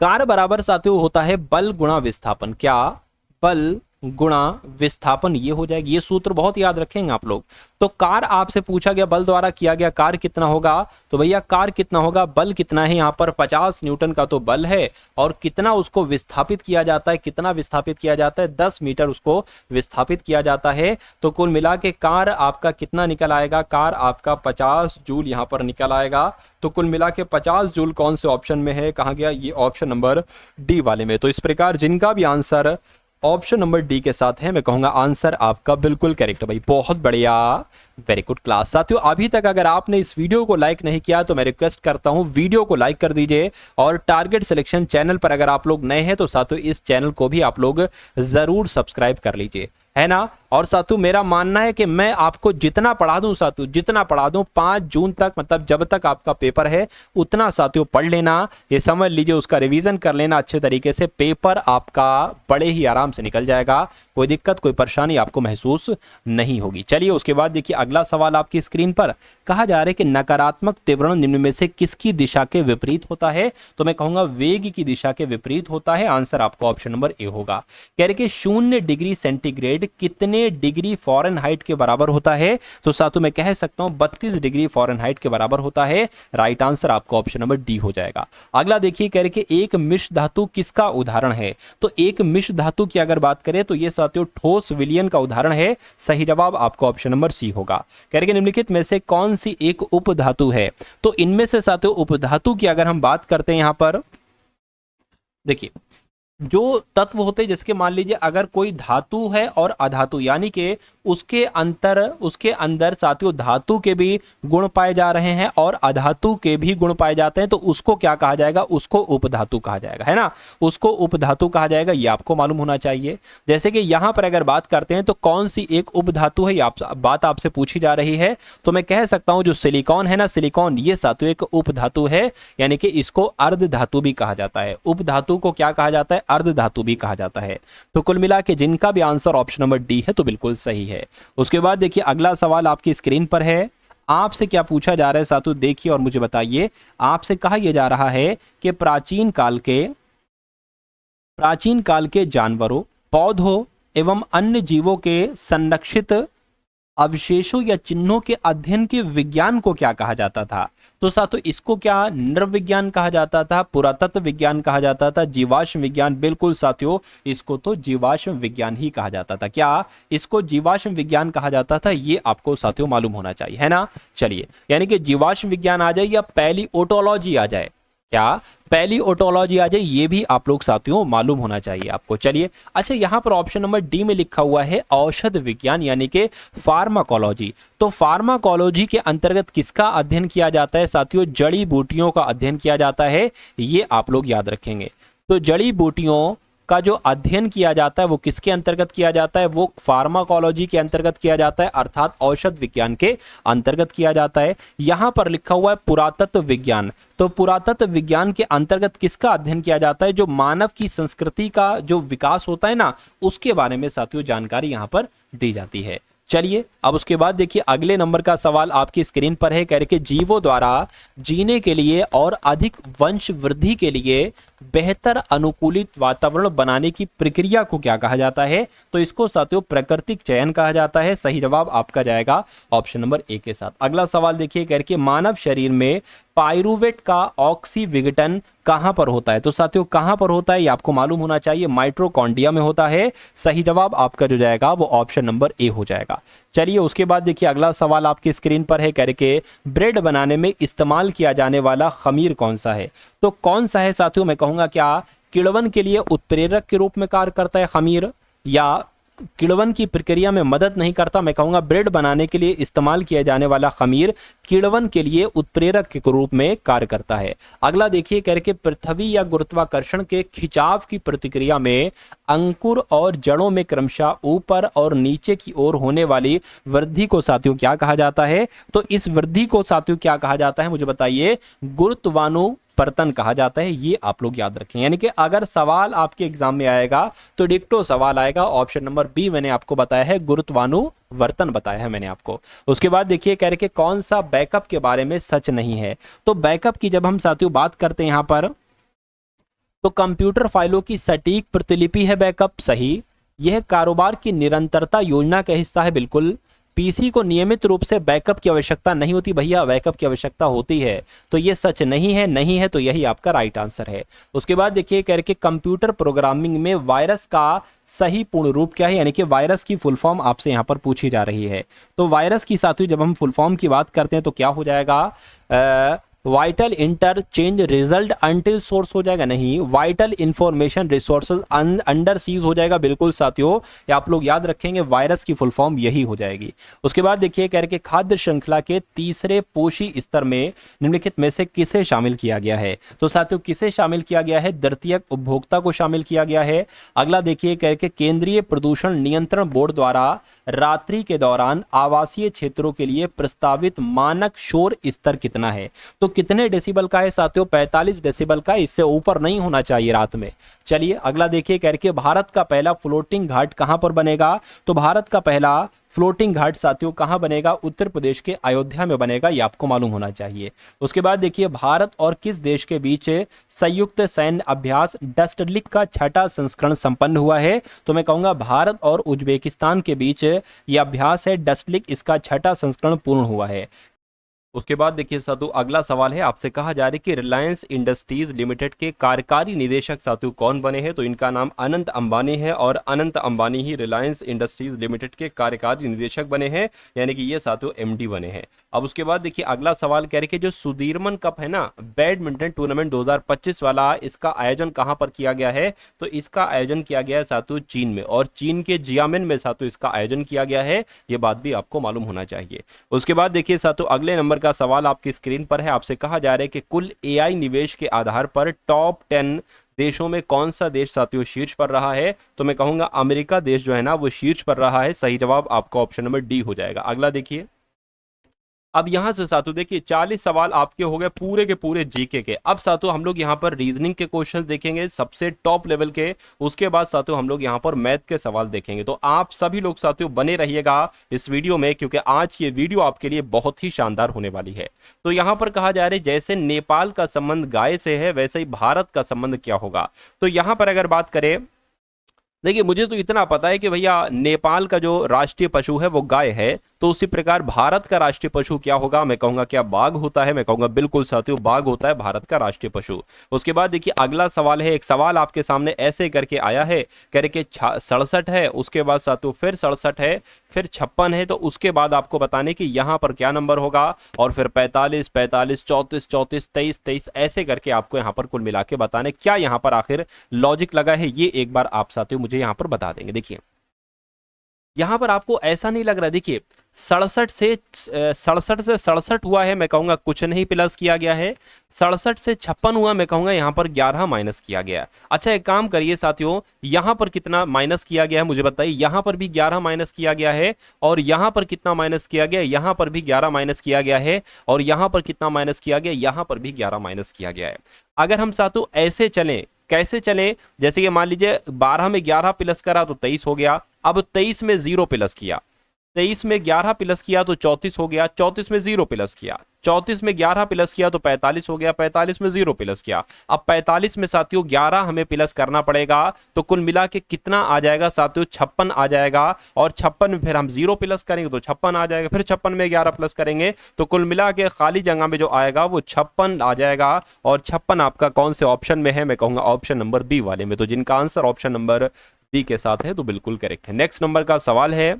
कार्य बराबर साथियों होता है बल गुणा विस्थापन। क्या? बल गुणा विस्थापन, ये हो जाएगी। ये सूत्र बहुत याद रखेंगे आप लोग। तो कार आपसे पूछा गया, बल द्वारा किया गया कार्य कितना होगा, तो भैया कार्य कितना होगा, बल कितना है यहाँ पर 50 न्यूटन का तो बल है, और कितना उसको विस्थापित किया जाता है, कितना विस्थापित किया जाता है, 10 मीटर उसको विस्थापित किया जाता है। तो कुल मिला के कार आपका कितना निकल आएगा, कार आपका 50 जूल यहाँ पर निकल आएगा। तो कुल मिला के 50 जूल कौन से ऑप्शन में है, कहाँ गया, ये ऑप्शन नंबर डी वाले में। तो इस प्रकार जिनका भी आंसर ऑप्शन नंबर डी के साथ है, मैं कहूंगा आंसर आपका बिल्कुल करेक्ट है भाई, बहुत बढ़िया, वेरी गुड क्लास। साथियों अभी तक अगर आपने इस वीडियो को लाइक नहीं किया तो मैं रिक्वेस्ट करता हूं वीडियो को लाइक कर दीजिए, और टारगेट सिलेक्शन चैनल पर अगर आप लोग नए हैं तो साथियों इस चैनल को भी आप लोग जरूर सब्सक्राइब कर लीजिए, है ना। और साथियों मेरा मानना है कि मैं आपको जितना पढ़ा दूं साथियों, जितना पढ़ा दूं 5 जून तक, मतलब जब तक आपका पेपर है उतना साथियों पढ़ लेना, ये समझ लीजिए, उसका रिवीजन कर लेना अच्छे तरीके से। पेपर आपका बड़े ही आराम से निकल जाएगा, कोई दिक्कत कोई परेशानी आपको महसूस नहीं होगी। चलिए उसके बाद देखिए अगला सवाल आपकी स्क्रीन पर, कहा जा रहा है कि नकारात्मक त्वरण निम्न में से किसकी दिशा के विपरीत होता है, तो मैं कहूंगा वेग की दिशा के विपरीत होता है। आंसर आपको ऑप्शन नंबर ए होगा। कह रहे कि 0 डिग्री सेंटीग्रेड कितने डिग्री फ़ारेनहाइट के बराबर होता है, तो साथियों मैं कह सकता हूं 32 डिग्री फ़ारेनहाइट के बराबर होता है। राइट आंसर आपको ऑप्शन नंबर डी हो जाएगा। अगला देखिए कह रहे कि एक मिश्र धातु किसका उदाहरण है, तो एक मिश्र धातु की अगर बात करें तो ये साथियों ठोस विलयन का उदाहरण है। सही जवाब आपको ऑप्शन नंबर सी होगा। कह रहे कि निम्नलिखित में से कौन सी एक उपधातु है, तो इनमें से साथियों उपधातु की अगर हम बात करते हैं यहां पर देखिए, जो तत्व होते हैं जिसके मान लीजिए अगर कोई धातु है और अधातु, यानी कि उसके अंदर साथियों धातु के भी गुण पाए जा रहे हैं और अधातु के भी गुण पाए जाते हैं, तो उसको क्या कहा जाएगा, उसको उपधातु कहा जाएगा, है ना, उसको उपधातु कहा जाएगा। ये आपको मालूम होना चाहिए। जैसे कि यहां पर अगर बात करते हैं तो कौन सी एक उपधातु है, बात आपसे पूछी जा रही है, तो मैं कह सकता हूं जो सिलिकॉन है ना, सिलिकॉन ये साथियों एक उपधातु है, यानी कि इसको अर्ध धातु भी कहा जाता है। उपधातु को क्या कहा जाता है, अर्ध धातु भी कहा जाता है। तो कुल मिला के जिनका भी आंसर ऑप्शन नंबर डी है तो बिल्कुल सही है। उसके बाद देखिए अगला सवाल आपकी स्क्रीन पर है, आपसे क्या पूछा जा रहा है साथियों, देखिए और मुझे बताइए। आपसे कहा यह जा रहा है कि प्राचीन काल के जानवरों, पौधों एवं अन्य जीवों के संरक्षित अवशेषों या चिन्हों के अध्ययन के विज्ञान को क्या कहा जाता था, तो साथियों इसको क्या नृविज्ञान कहा जाता था, पुरातत्व विज्ञान कहा जाता था, जीवाश्म विज्ञान, बिल्कुल साथियों इसको तो जीवाश्म विज्ञान ही कहा जाता था। क्या इसको जीवाश्म विज्ञान कहा जाता था, ये आपको साथियों मालूम होना चाहिए, है ना। चलिए यानी कि जीवाश्म विज्ञान आ जाए या पैलियोटोलॉजी आ जाए, क्या पैलियोटोलॉजी आ जाए, ये भी आप लोग साथियों मालूम होना चाहिए आपको। चलिए अच्छा, यहां पर ऑप्शन नंबर डी में लिखा हुआ है औषध विज्ञान, यानी कि फार्माकोलॉजी। तो फार्माकोलॉजी के अंतर्गत किसका अध्ययन किया जाता है साथियों, जड़ी बूटियों का अध्ययन किया जाता है, ये आप लोग याद रखेंगे। तो जड़ी बूटियों का जो अध्ययन किया जाता है वो किसके अंतर्गत किया जाता है, वो फार्माकोलॉजी के अंतर्गत किया जाता है, अर्थात औषध विज्ञान के अंतर्गत किया जाता है। यहां पर लिखा हुआ है पुरातत्व विज्ञान, तो पुरातत्व विज्ञान के अंतर्गत किसका अध्ययन किया जाता है, जो मानव की संस्कृति का जो विकास होता है ना, उसके बारे में साथियों जानकारी यहां पर दी जाती है। चलिए अब उसके बाद देखिए अगले नंबर का सवाल आपकी स्क्रीन पर है, कह रहे कि जीवों द्वारा जीने के लिए और अधिक वंश वृद्धि के लिए बेहतर अनुकूलित वातावरण बनाने की प्रक्रिया को क्या कहा जाता है, तो इसको साथियों प्राकृतिक चयन कहा जाता है। सही जवाब आपका जाएगा ऑप्शन नंबर ए के साथ। अगला सवाल देखिए, कह रहे कि मानव शरीर में पाइरूवेट का ऑक्सी विघटन कहां पर होता है, तो साथियों कहां पर होता है ये आपको मालूम होना चाहिए, माइटोकॉन्ड्रिया में होता है। सही जवाब आपका जो जाएगा वो ऑप्शन नंबर ए हो जाएगा। चलिए उसके बाद देखिए अगला सवाल आपकी स्क्रीन पर है, कह रहे कि ब्रेड बनाने में इस्तेमाल किया जाने वाला खमीर कौन सा है, तो कौन सा है साथियों, मैं कहूंगा क्या किण्वन के लिए उत्प्रेरक के रूप में कार्य करता है खमीर, या किण्वन की प्रक्रिया में मदद नहीं करता, मैं कहूंगा ब्रेड बनाने के लिए इस्तेमाल किया जाने वाला खमीर किण्वन के लिए उत्प्रेरक के रूप में कार्य करता है। अगला देखिए, कह रहे कि पृथ्वी या गुरुत्वाकर्षण के खिंचाव की प्रतिक्रिया में अंकुर और जड़ों में क्रमशः ऊपर और नीचे की ओर होने वाली वृद्धि को साथियों क्या कहा जाता है, तो इस वृद्धि को साथियों क्या कहा जाता है मुझे बताइए, गुरुत्वानुपर्तन कहा जाता है। ये आप लोग याद रखें, यानी कि अगर सवाल आपके एग्जाम में आएगा तो डिक्टो सवाल आएगा, ऑप्शन नंबर बी मैंने आपको बताया है, गुरुत्वानुवर्तन बताया है मैंने आपको। उसके बाद देखिए कह रहे कि कौन सा बैकअप के बारे में सच नहीं है, तो बैकअप की जब हम साथियों बात करते हैं यहां पर, तो कंप्यूटर फाइलों की सटीक प्रतिलिपि है बैकअप, सही, यह कारोबार की निरंतरता योजना का हिस्सा है। बिल्कुल। पीसी को नियमित रूप से बैकअप की आवश्यकता नहीं होती। भैया बैकअप की आवश्यकता होती है, तो ये सच नहीं है, नहीं है, तो यही आपका राइट आंसर है। उसके बाद देखिए कह रहे कि कंप्यूटर प्रोग्रामिंग में वायरस का सही पूर्ण रूप क्या है, यानी कि वायरस की फुल फॉर्म आपसे यहाँ पर पूछी जा रही है। तो वायरस की साथियों जब हम फुल फॉर्म की बात करते हैं तो क्या हो जाएगा, vital interchange result until source हो जाएगा, नहीं, vital information resources under seize हो जाएगा। बिल्कुल साथियों, ये आप लोग याद रखेंगे, वायरस की फुल फॉर्म यही हो जाएगी। उसके बाद देखिए कह रहे कि खाद्य श्रृंखला के तीसरे पोषी स्तर में निम्नलिखित में से किसे शामिल किया गया है। तो साथियों किसे शामिल किया गया है, द्वितीयक उपभोक्ता को शामिल किया गया है। अगला देखिए कह रहे कि केंद्रीय प्रदूषण नियंत्रण बोर्ड द्वारा रात्रि के दौरान आवासीय क्षेत्रों के लिए प्रस्तावित मानक शोर स्तर कितना है। तो कितने डेसिबल का है साथियों, 45 डेसिबल का, इससे ऊपर नहीं होना चाहिए रात में। चलिए अगला देखिए कह रहे भारत का पहला फ्लोटिंग घाट कहां पर बनेगा। तो भारत का पहला फ्लोटिंग घाट साथियों कहां बनेगा, उत्तर प्रदेश के अयोध्या में बनेगा, ये आपको मालूम होना चाहिए। उसके बाद देखिए भारत और किस देश के बीच संयुक्त सैन्य अभ्यास डस्टलिक का छठा संस्करण संपन्न हुआ है। तो मैं कहूंगा भारत और उज्बेकिस्तान के बीच ये अभ्यास है डस्टलिक, इसका छठा संस्करण पूर्ण हुआ है। उसके बाद देखिए साधु अगला सवाल है, आपसे कहा जा रहा है कि रिलायंस इंडस्ट्रीज लिमिटेड के कार्यकारी निदेशक साधु कौन बने हैं। तो इनका नाम अनंत अंबानी है और अनंत अंबानी ही रिलायंस इंडस्ट्रीज लिमिटेड के कार्यकारी निदेशक बने हैं, यानी कि ये साधु एमडी बने हैं। अब उसके बाद देखिए अगला सवाल कह रहे कि जो सुदीरमन कप है ना, बैडमिंटन टूर्नामेंट 2025 वाला, इसका आयोजन कहां पर किया गया है। तो इसका आयोजन किया गया है साधु चीन में, और चीन के जियामिन में साधु इसका आयोजन किया गया है, ये बात भी आपको मालूम होना चाहिए। उसके बाद देखिए साधु अगले नंबर का सवाल आपकी स्क्रीन पर है, आपसे कहा जा रहा है कि कुल एआई निवेश के आधार पर टॉप 10 देशों में कौन सा देश साथियों शीर्ष पर रहा है। तो मैं कहूंगा अमेरिका देश जो है ना वो शीर्ष पर रहा है। सही जवाब आपका ऑप्शन नंबर डी हो जाएगा। अगला देखिए, अब यहां से साथियों देखिए 40 सवाल आपके हो गए पूरे के पूरे जीके के। अब साथियों हम लोग यहां पर रीजनिंग के क्वेश्चंस देखेंगे सबसे टॉप लेवल के, उसके बाद साथियों हम लोग यहां पर मैथ के सवाल देखेंगे। तो आप सभी लोग साथियों बने रहिएगा इस वीडियो में, क्योंकि आज ये वीडियो आपके लिए बहुत ही शानदार होने वाली है। तो यहां पर कहा जा रहा है जैसे नेपाल का संबंध गाय से है, वैसे ही भारत का संबंध क्या होगा। तो यहां पर अगर बात करें, देखिए मुझे तो इतना पता है कि भैया नेपाल का जो राष्ट्रीय पशु है वो गाय है, तो उसी प्रकार भारत का राष्ट्रीय पशु क्या होगा। मैं कहूंगा क्या बाघ होता है। मैं कहूंगा बिल्कुल साथियों बाघ होता है भारत का राष्ट्रीय पशु। उसके बाद देखिए अगला सवाल है, एक सवाल आपके सामने ऐसे करके आया है, कह रहे कि 67 है, उसके बाद साथियों फिर 67 है, फिर 56 है, तो उसके बाद आपको बताने कि यहां पर क्या नंबर होगा, और फिर 45, 45, 34, 34, 23, 23 ऐसे करके आपको यहां पर कुल मिला के बताने क्या यहां पर आखिर लॉजिक लगा है, ये एक बार आप साथियों मुझे यहां पर बता देंगे। देखिए यहां पर आपको ऐसा नहीं लग रहा, देखिए 67 से 67 हुआ है, मैं कहूंगा कुछ नहीं प्लस किया गया है। 67 से 56 हुआ, मैं कहूंगा यहां पर 11 माइनस किया गया। अच्छा एक काम करिए साथियों, यहां पर कितना माइनस किया गया है मुझे बताइए। यहां पर भी 11 माइनस किया गया है, और यहां पर कितना माइनस किया गया, यहां पर भी 11 माइनस किया गया है, और यहां पर कितना माइनस किया गया, यहां पर भी 11 माइनस किया गया है। अगर हम साथियों ऐसे चलें, कैसे चलें, जैसे कि मान लीजिए 12 में 11 प्लस करा तो 23 हो गया। अब 23 में 0 प्लस किया, 23 में 11 प्लस किया तो 34 हो गया। 34 में 0 प्लस किया, 34 में 11 प्लस किया तो 45 हो गया। 45 में 0 प्लस किया, अब 45 में साथियों 11 हमें प्लस करना पड़ेगा, तो कुल मिला के कितना आ जाएगा साथियों, 56 आ जाएगा। और 56 में फिर हम 0 प्लस करेंगे तो 56 आ जाएगा, फिर 56 में 11 प्लस करेंगे तो कुल मिला के खाली जगह में जो आएगा वो 56 आ जाएगा। और 56 आपका कौन से ऑप्शन में है, मैं कहूंगा ऑप्शन नंबर बी वाले में। तो जिनका आंसर ऑप्शन नंबर बी के साथ है तो बिल्कुल करेक्ट है। नेक्स्ट नंबर का सवाल है,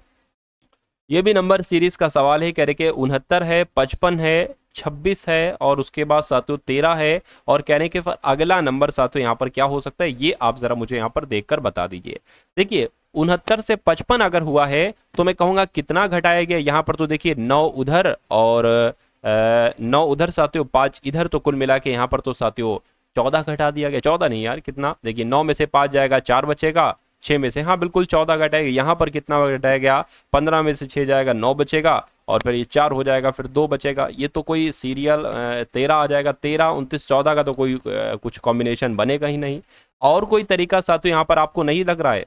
ये भी नंबर सीरीज का सवाल है, कह रहे कि 69 है, 55 है, 26 है, और उसके बाद साथियों 13 है, और कह रहे हैं कि अगला नंबर साथियों यहाँ पर क्या हो सकता है, ये आप जरा मुझे यहाँ पर देखकर बता दीजिए। देखिए 69 से 55 अगर हुआ है तो मैं कहूंगा कितना घटाया गया। यहाँ पर तो देखिए 9 उधर और 9 उधर साथियों, 5 इधर, तो कुल मिला के यहाँ पर तो साथियों 14 घटा दिया गया। 14 नहीं यार, कितना, देखिए 9 में से 5 जाएगा, 4 बचेगा, 6 में से, हाँ बिल्कुल 14 घटाएगा। यहाँ पर कितना घटाया गया, 15 में से 6 जाएगा, 9 बचेगा, और फिर ये 4 हो जाएगा, फिर 2 बचेगा। ये तो कोई सीरियल 13 आ जाएगा। 13, 29, 14 का तो कोई कुछ कॉम्बिनेशन बनेगा ही नहीं। और कोई तरीका साथियों यहाँ पर आपको नहीं लग रहा है,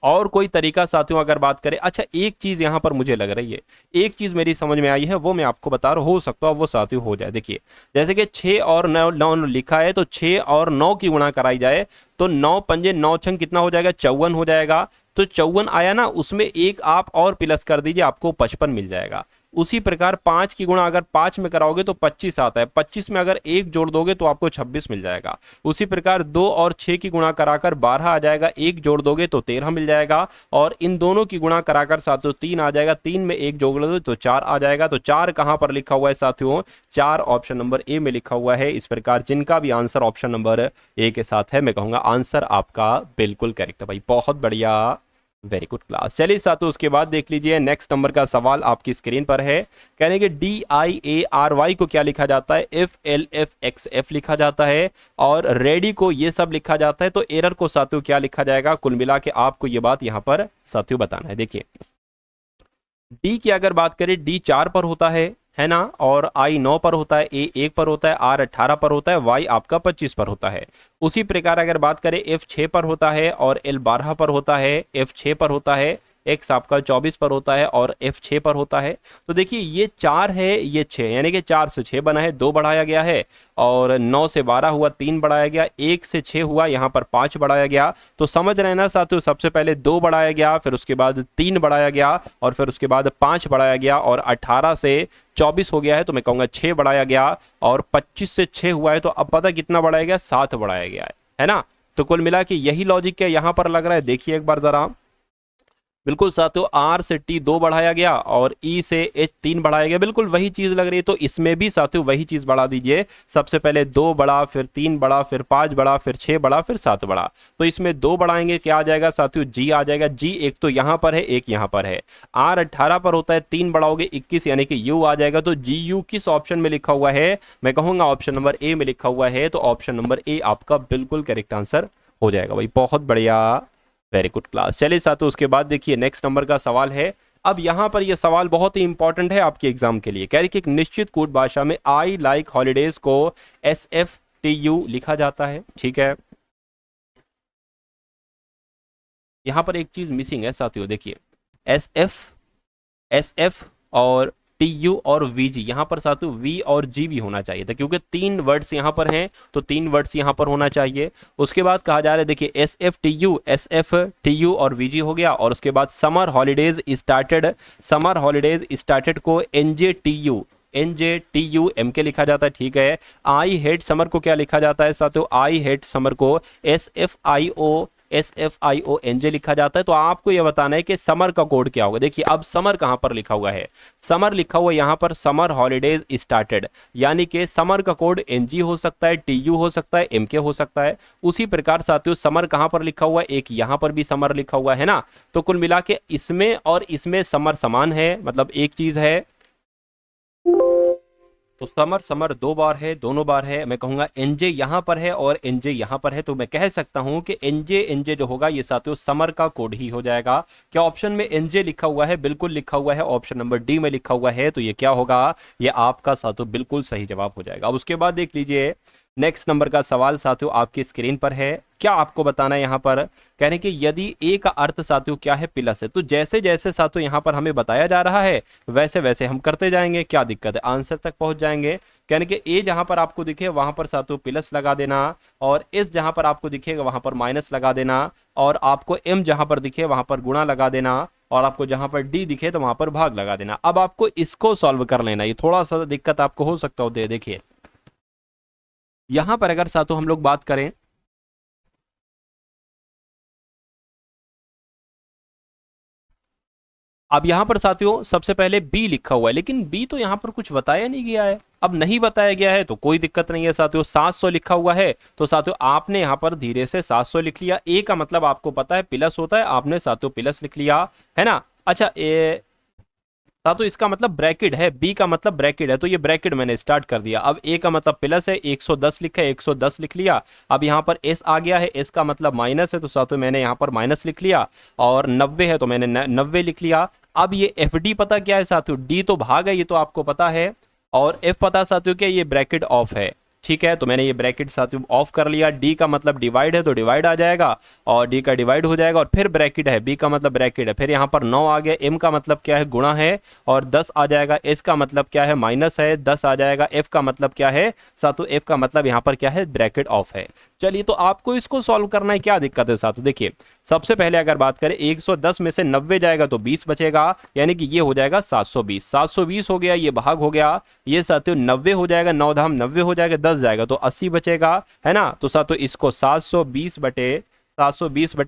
और कोई तरीका साथियों अगर बात करें, अच्छा एक चीज यहां पर मुझे लग रही है, एक चीज मेरी समझ में आई है, वो मैं आपको बता रहा हूं, हो सकता है वो साथियों हो जाए। देखिए जैसे कि 6 और 9 लिखा है, तो 6 और 9 की गुणा कराई जाए तो 9 पंजे 9 छंग कितना हो जाएगा, 54 हो जाएगा। तो 54 आया ना, उसमें एक आप और प्लस कर दीजिए, आपको 55 मिल जाएगा। उसी प्रकार 5 की गुणा अगर 5 में कराओगे तो 25 आता है, 25 में अगर 1 जोड़ दोगे तो आपको 26 मिल जाएगा। उसी प्रकार 2 और 6 की गुणा कराकर 12 आ जाएगा, 1 जोड़ दोगे तो 13 मिल जाएगा। और इन दोनों की गुणा कराकर साथियों 3 आ जाएगा, 3 में 1 जोड़ दोगे तो 4 आ जाएगा। तो 4 कहां पर लिखा हुआ है साथियों, 4 ऑप्शन नंबर ए में लिखा हुआ है। इस प्रकार जिनका भी आंसर ऑप्शन नंबर ए के साथ है, मैं कहूंगा आंसर आपका बिल्कुल करेक्ट है भाई, बहुत बढ़िया, वेरी गुड क्लास। चलिए साथियों उसके बाद देख लीजिए नेक्स्ट नंबर का सवाल आपकी स्क्रीन पर है। कहने के DIARY को क्या लिखा जाता है, FLFXF लिखा जाता है, और रेडी को ये सब लिखा जाता है। तो एरर को साथियों क्या लिखा जाएगा, कुल मिला के आपको ये बात यहां पर साथियों बताना है। देखिए डी की अगर बात करें, डी 4 पर होता है ना, और आई 9 पर होता है, ए 1 पर होता है, आर 18 पर होता है, वाई आपका 25 पर होता है। उसी प्रकार अगर बात करें एफ 6 पर होता है, और एल 12 पर होता है, एफ 6 पर होता है, एक्स आपका 24 पर होता है, और एफ 6 पर होता है। तो देखिए ये 4 है, ये 6, यानी कि 4 से 6 बना है, 2 बढ़ाया गया है, और 9 से 12 हुआ, 3 बढ़ाया गया, 1 से 6 हुआ, यहाँ पर 5 बढ़ाया गया। तो समझ रहे हैं ना साथियों, सबसे पहले 2 बढ़ाया गया, फिर उसके बाद 3 बढ़ाया गया, और फिर उसके बाद 5 बढ़ाया गया, और 18 से 24 हो गया है तो मैं कहूंगा 6 बढ़ाया गया, और 25 से 6 हुआ है तो अब पता कितना बढ़ाया गया, 7 बढ़ाया गया है ना। तो कुल मिला के यही लॉजिक क्या यहां पर लग रहा है, देखिए एक बार जरा, बिल्कुल साथियों आर से टी 2 बढ़ाया गया, और ई से एच 3 बढ़ाया गया, बिल्कुल वही चीज लग रही है। तो इसमें भी साथियों वही चीज बढ़ा दीजिए, सबसे पहले 2 बढ़ा, फिर 3 बढ़ा, फिर 5 बढ़ा, फिर 6 बढ़ा, फिर 7 बढ़ा। तो इसमें 2 बढ़ाएंगे क्या आ जाएगा साथियों, जी आ जाएगा। जी एक तो यहां पर है, एक यहां पर है। आर 18 पर होता है, 3 बढ़ाओगे 21, यानी कि यू आ जाएगा। तो जी यू किस ऑप्शन में लिखा हुआ है, मैं कहूंगा ऑप्शन नंबर ए में लिखा हुआ है। तो ऑप्शन नंबर ए आपका बिल्कुल करेक्ट आंसर हो जाएगा भाई, बहुत बढ़िया, वेरी गुड क्लास। चलिए साथियों उसके बाद देखिए नेक्स्ट नंबर का सवाल है। अब यहां पर यह सवाल बहुत ही इंपॉर्टेंट है आपके एग्जाम के लिए। कह रही कि एक निश्चित कोड भाषा में आई लाइक हॉलीडेज को SFTU लिखा जाता है, ठीक है। यहां पर एक चीज मिसिंग है साथियों, देखिए SF और TU और VG, यहां पर साथियों V और G भी होना चाहिए था, क्योंकि 3 वर्ड्स यहां पर हैं, तो 3 वर्ड्स यहां पर होना चाहिए। उसके बाद कहा जा रहा है, देखिए SFTU और VG हो गया, और उसके बाद समर हॉलीडेज स्टार्टेड को NJTU MK लिखा जाता है, ठीक है। आई हेट समर को क्या लिखा जाता है साथियों, आई हेट समर को SFIONJ लिखा जाता है। तो आपको यह बताना है कि समर का कोड क्या होगा। देखिए अब समर कहां पर लिखा हुआ है, समर लिखा हुआ यहां पर समर हॉलीडेज स्टार्टेड, यानी कि समर का कोड NG हो सकता है, TU हो सकता है, MK हो सकता है। उसी प्रकार साथियों समर कहां पर लिखा हुआ है, एक यहां पर भी समर लिखा हुआ है ना। तो कुल मिला के इसमें और इसमें समर समान है, मतलब एक चीज है। तो समर 2 बार है, दोनों बार है। मैं कहूंगा NJ यहां पर है और NJ यहां पर है, तो मैं कह सकता हूं कि NJ जो होगा ये साथियों समर का कोड ही हो जाएगा। क्या ऑप्शन में NJ लिखा हुआ है, बिल्कुल लिखा हुआ है, ऑप्शन नंबर डी में लिखा हुआ है। तो ये क्या होगा, ये आपका साथियों बिल्कुल सही जवाब हो जाएगा। अब उसके बाद देख लीजिए नेक्स्ट नंबर का सवाल साथियों आपकी स्क्रीन पर है। क्या आपको बताना है यहां पर, कहने कि यदि ए का अर्थ साथियों क्या है, प्लस है। तो जैसे जैसे साथियों यहां पर हमें बताया जा रहा है वैसे वैसे हम करते जाएंगे, क्या दिक्कत है, आंसर तक पहुंच जाएंगे। कहने कि ए जहां पर आपको दिखे वहां पर साथियों प्लस लगा देना, और एस जहां पर आपको दिखेगा वहां पर माइनस लगा देना, और आपको एम जहां पर दिखे वहां पर गुणा लगा देना, और आपको जहां पर डी दिखे तो वहां पर भाग लगा देना। अब आपको इसको सॉल्व कर लेना, ये थोड़ा सा दिक्कत आपको हो सकता हो। देखिए यहां पर अगर साथियों हम लोग बात करें, अब यहां पर साथियों सबसे पहले बी लिखा हुआ है, लेकिन बी तो यहां पर कुछ बताया नहीं गया है। अब नहीं बताया गया है तो कोई दिक्कत नहीं है साथियों। 700 लिखा हुआ है तो साथियों आपने यहां पर धीरे से 700 लिख लिया। ए का मतलब आपको पता है प्लस होता है, आपने साथियों प्लस लिख लिया, है ना। अच्छा तो इसका मतलब ब्रैकेट है, बी का मतलब ब्रैकेट है, तो ये ब्रैकेट मैंने स्टार्ट कर दिया। अब ए का मतलब प्लस है, 110 लिखा है, 110 लिख लिया। अब यहाँ पर एस आ गया है, एस का मतलब माइनस है, तो साथियों मैंने यहाँ पर माइनस लिख लिया। और 90 है तो मैंने 90 लिख लिया। अब ये एफ डी पता क्या है साथियों, डी तो भाग है, ये तो आपको पता है, और एफ पता साथियों क्या, ये ब्रैकेट ऑफ है। ठीक है, तो मैंने ये ब्रैकेट साथ ऑफ कर लिया। डी का मतलब डिवाइड है तो डिवाइड आ जाएगा और डी का डिवाइड हो जाएगा, और फिर ब्रैकेट है, बी का मतलब ब्रैकेट है, फिर यहाँ पर 9 आ गया, एम का मतलब क्या है गुणा है, और 10 आ जाएगा, एस का मतलब क्या है माइनस है, 10 आ जाएगा, एफ का मतलब क्या है साथों, एफ का मतलब यहाँ पर क्या है ब्रैकेट ऑफ है। चलिए, तो आपको इसको सॉल्व करना है, क्या दिक्कत है साथों। देखिए, सबसे पहले अगर बात करें 110 में से 90 जाएगा तो 20 बचेगा, यानी कि ये हो जाएगा 720। 720 हो गया, ये भाग हो गया, ये साथियों 90 हो जाएगा, 9 धाम 90 हो जाएगा, 10 जाएगा तो 80 बचेगा, है ना। तो साथियों इसको 720 बटे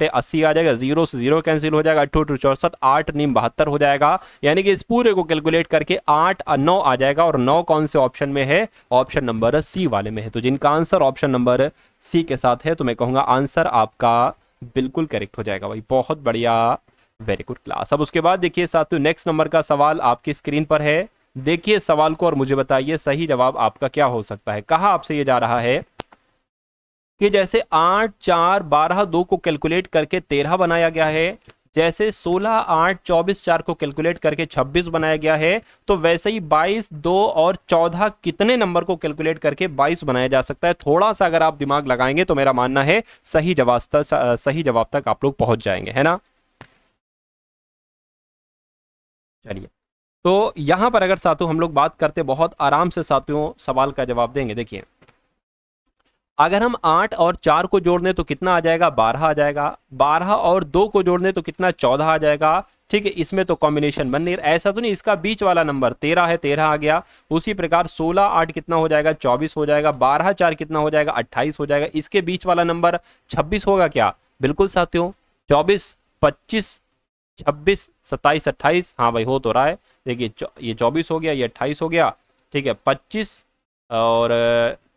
80 आ जाएगा, 0 से 0 कैंसिल हो जाएगा, 8 2 64, 8 नीम 72 हो जाएगा, यानी कि इस पूरे को कैलकुलेट करके 8 9 आ जाएगा। और 9 कौन से ऑप्शन में है, ऑप्शन नंबर सी वाले में है। तो जिनका आंसर ऑप्शन नंबर सी के साथ है, तो मैं कहूंगा आंसर आपका बिल्कुल करेक्ट हो जाएगा भाई, बहुत बढ़िया, वेरी गुड क्लास। अब उसके बाद देखिए साथियों, नेक्स्ट नंबर का सवाल आपकी स्क्रीन पर है। देखिए सवाल को और मुझे बताइए सही जवाब आपका क्या हो सकता है। कहा आपसे ये जा रहा है कि जैसे 8 4 12 2 को कैलकुलेट करके 13 बनाया गया है, जैसे 16 8 24 4 को कैलकुलेट करके 26 बनाया गया है, तो वैसे ही 22 2 और 14 कितने नंबर को कैलकुलेट करके 22 बनाया जा सकता है। थोड़ा सा अगर आप दिमाग लगाएंगे तो मेरा मानना है सही जवाब तक आप लोग पहुंच जाएंगे, है ना। चलिए, तो यहां पर अगर साथियों हम लोग बात करते, बहुत आराम से साथियों सवाल का जवाब देंगे। देखिए, अगर हम 8 और 4 को जोड़ दें तो कितना आ जाएगा, 12 आ जाएगा। 12 और 2 को जोड़ दें तो कितना, 14 आ जाएगा। ठीक है, इसमें तो कॉम्बिनेशन बन नहीं, ऐसा तो नहीं, इसका बीच वाला नंबर 13 है, 13 आ गया। उसी प्रकार 16 8 कितना हो जाएगा, 24 हो जाएगा। 12 4 कितना हो जाएगा, 28 हो जाएगा। इसके बीच वाला नंबर 26 होगा क्या, बिल्कुल साथियों, 24 25 26 27 28, हाँ भाई हो तो रहा है। देखिए ये 24 हो गया, ये 28 हो गया, ठीक है, 25 और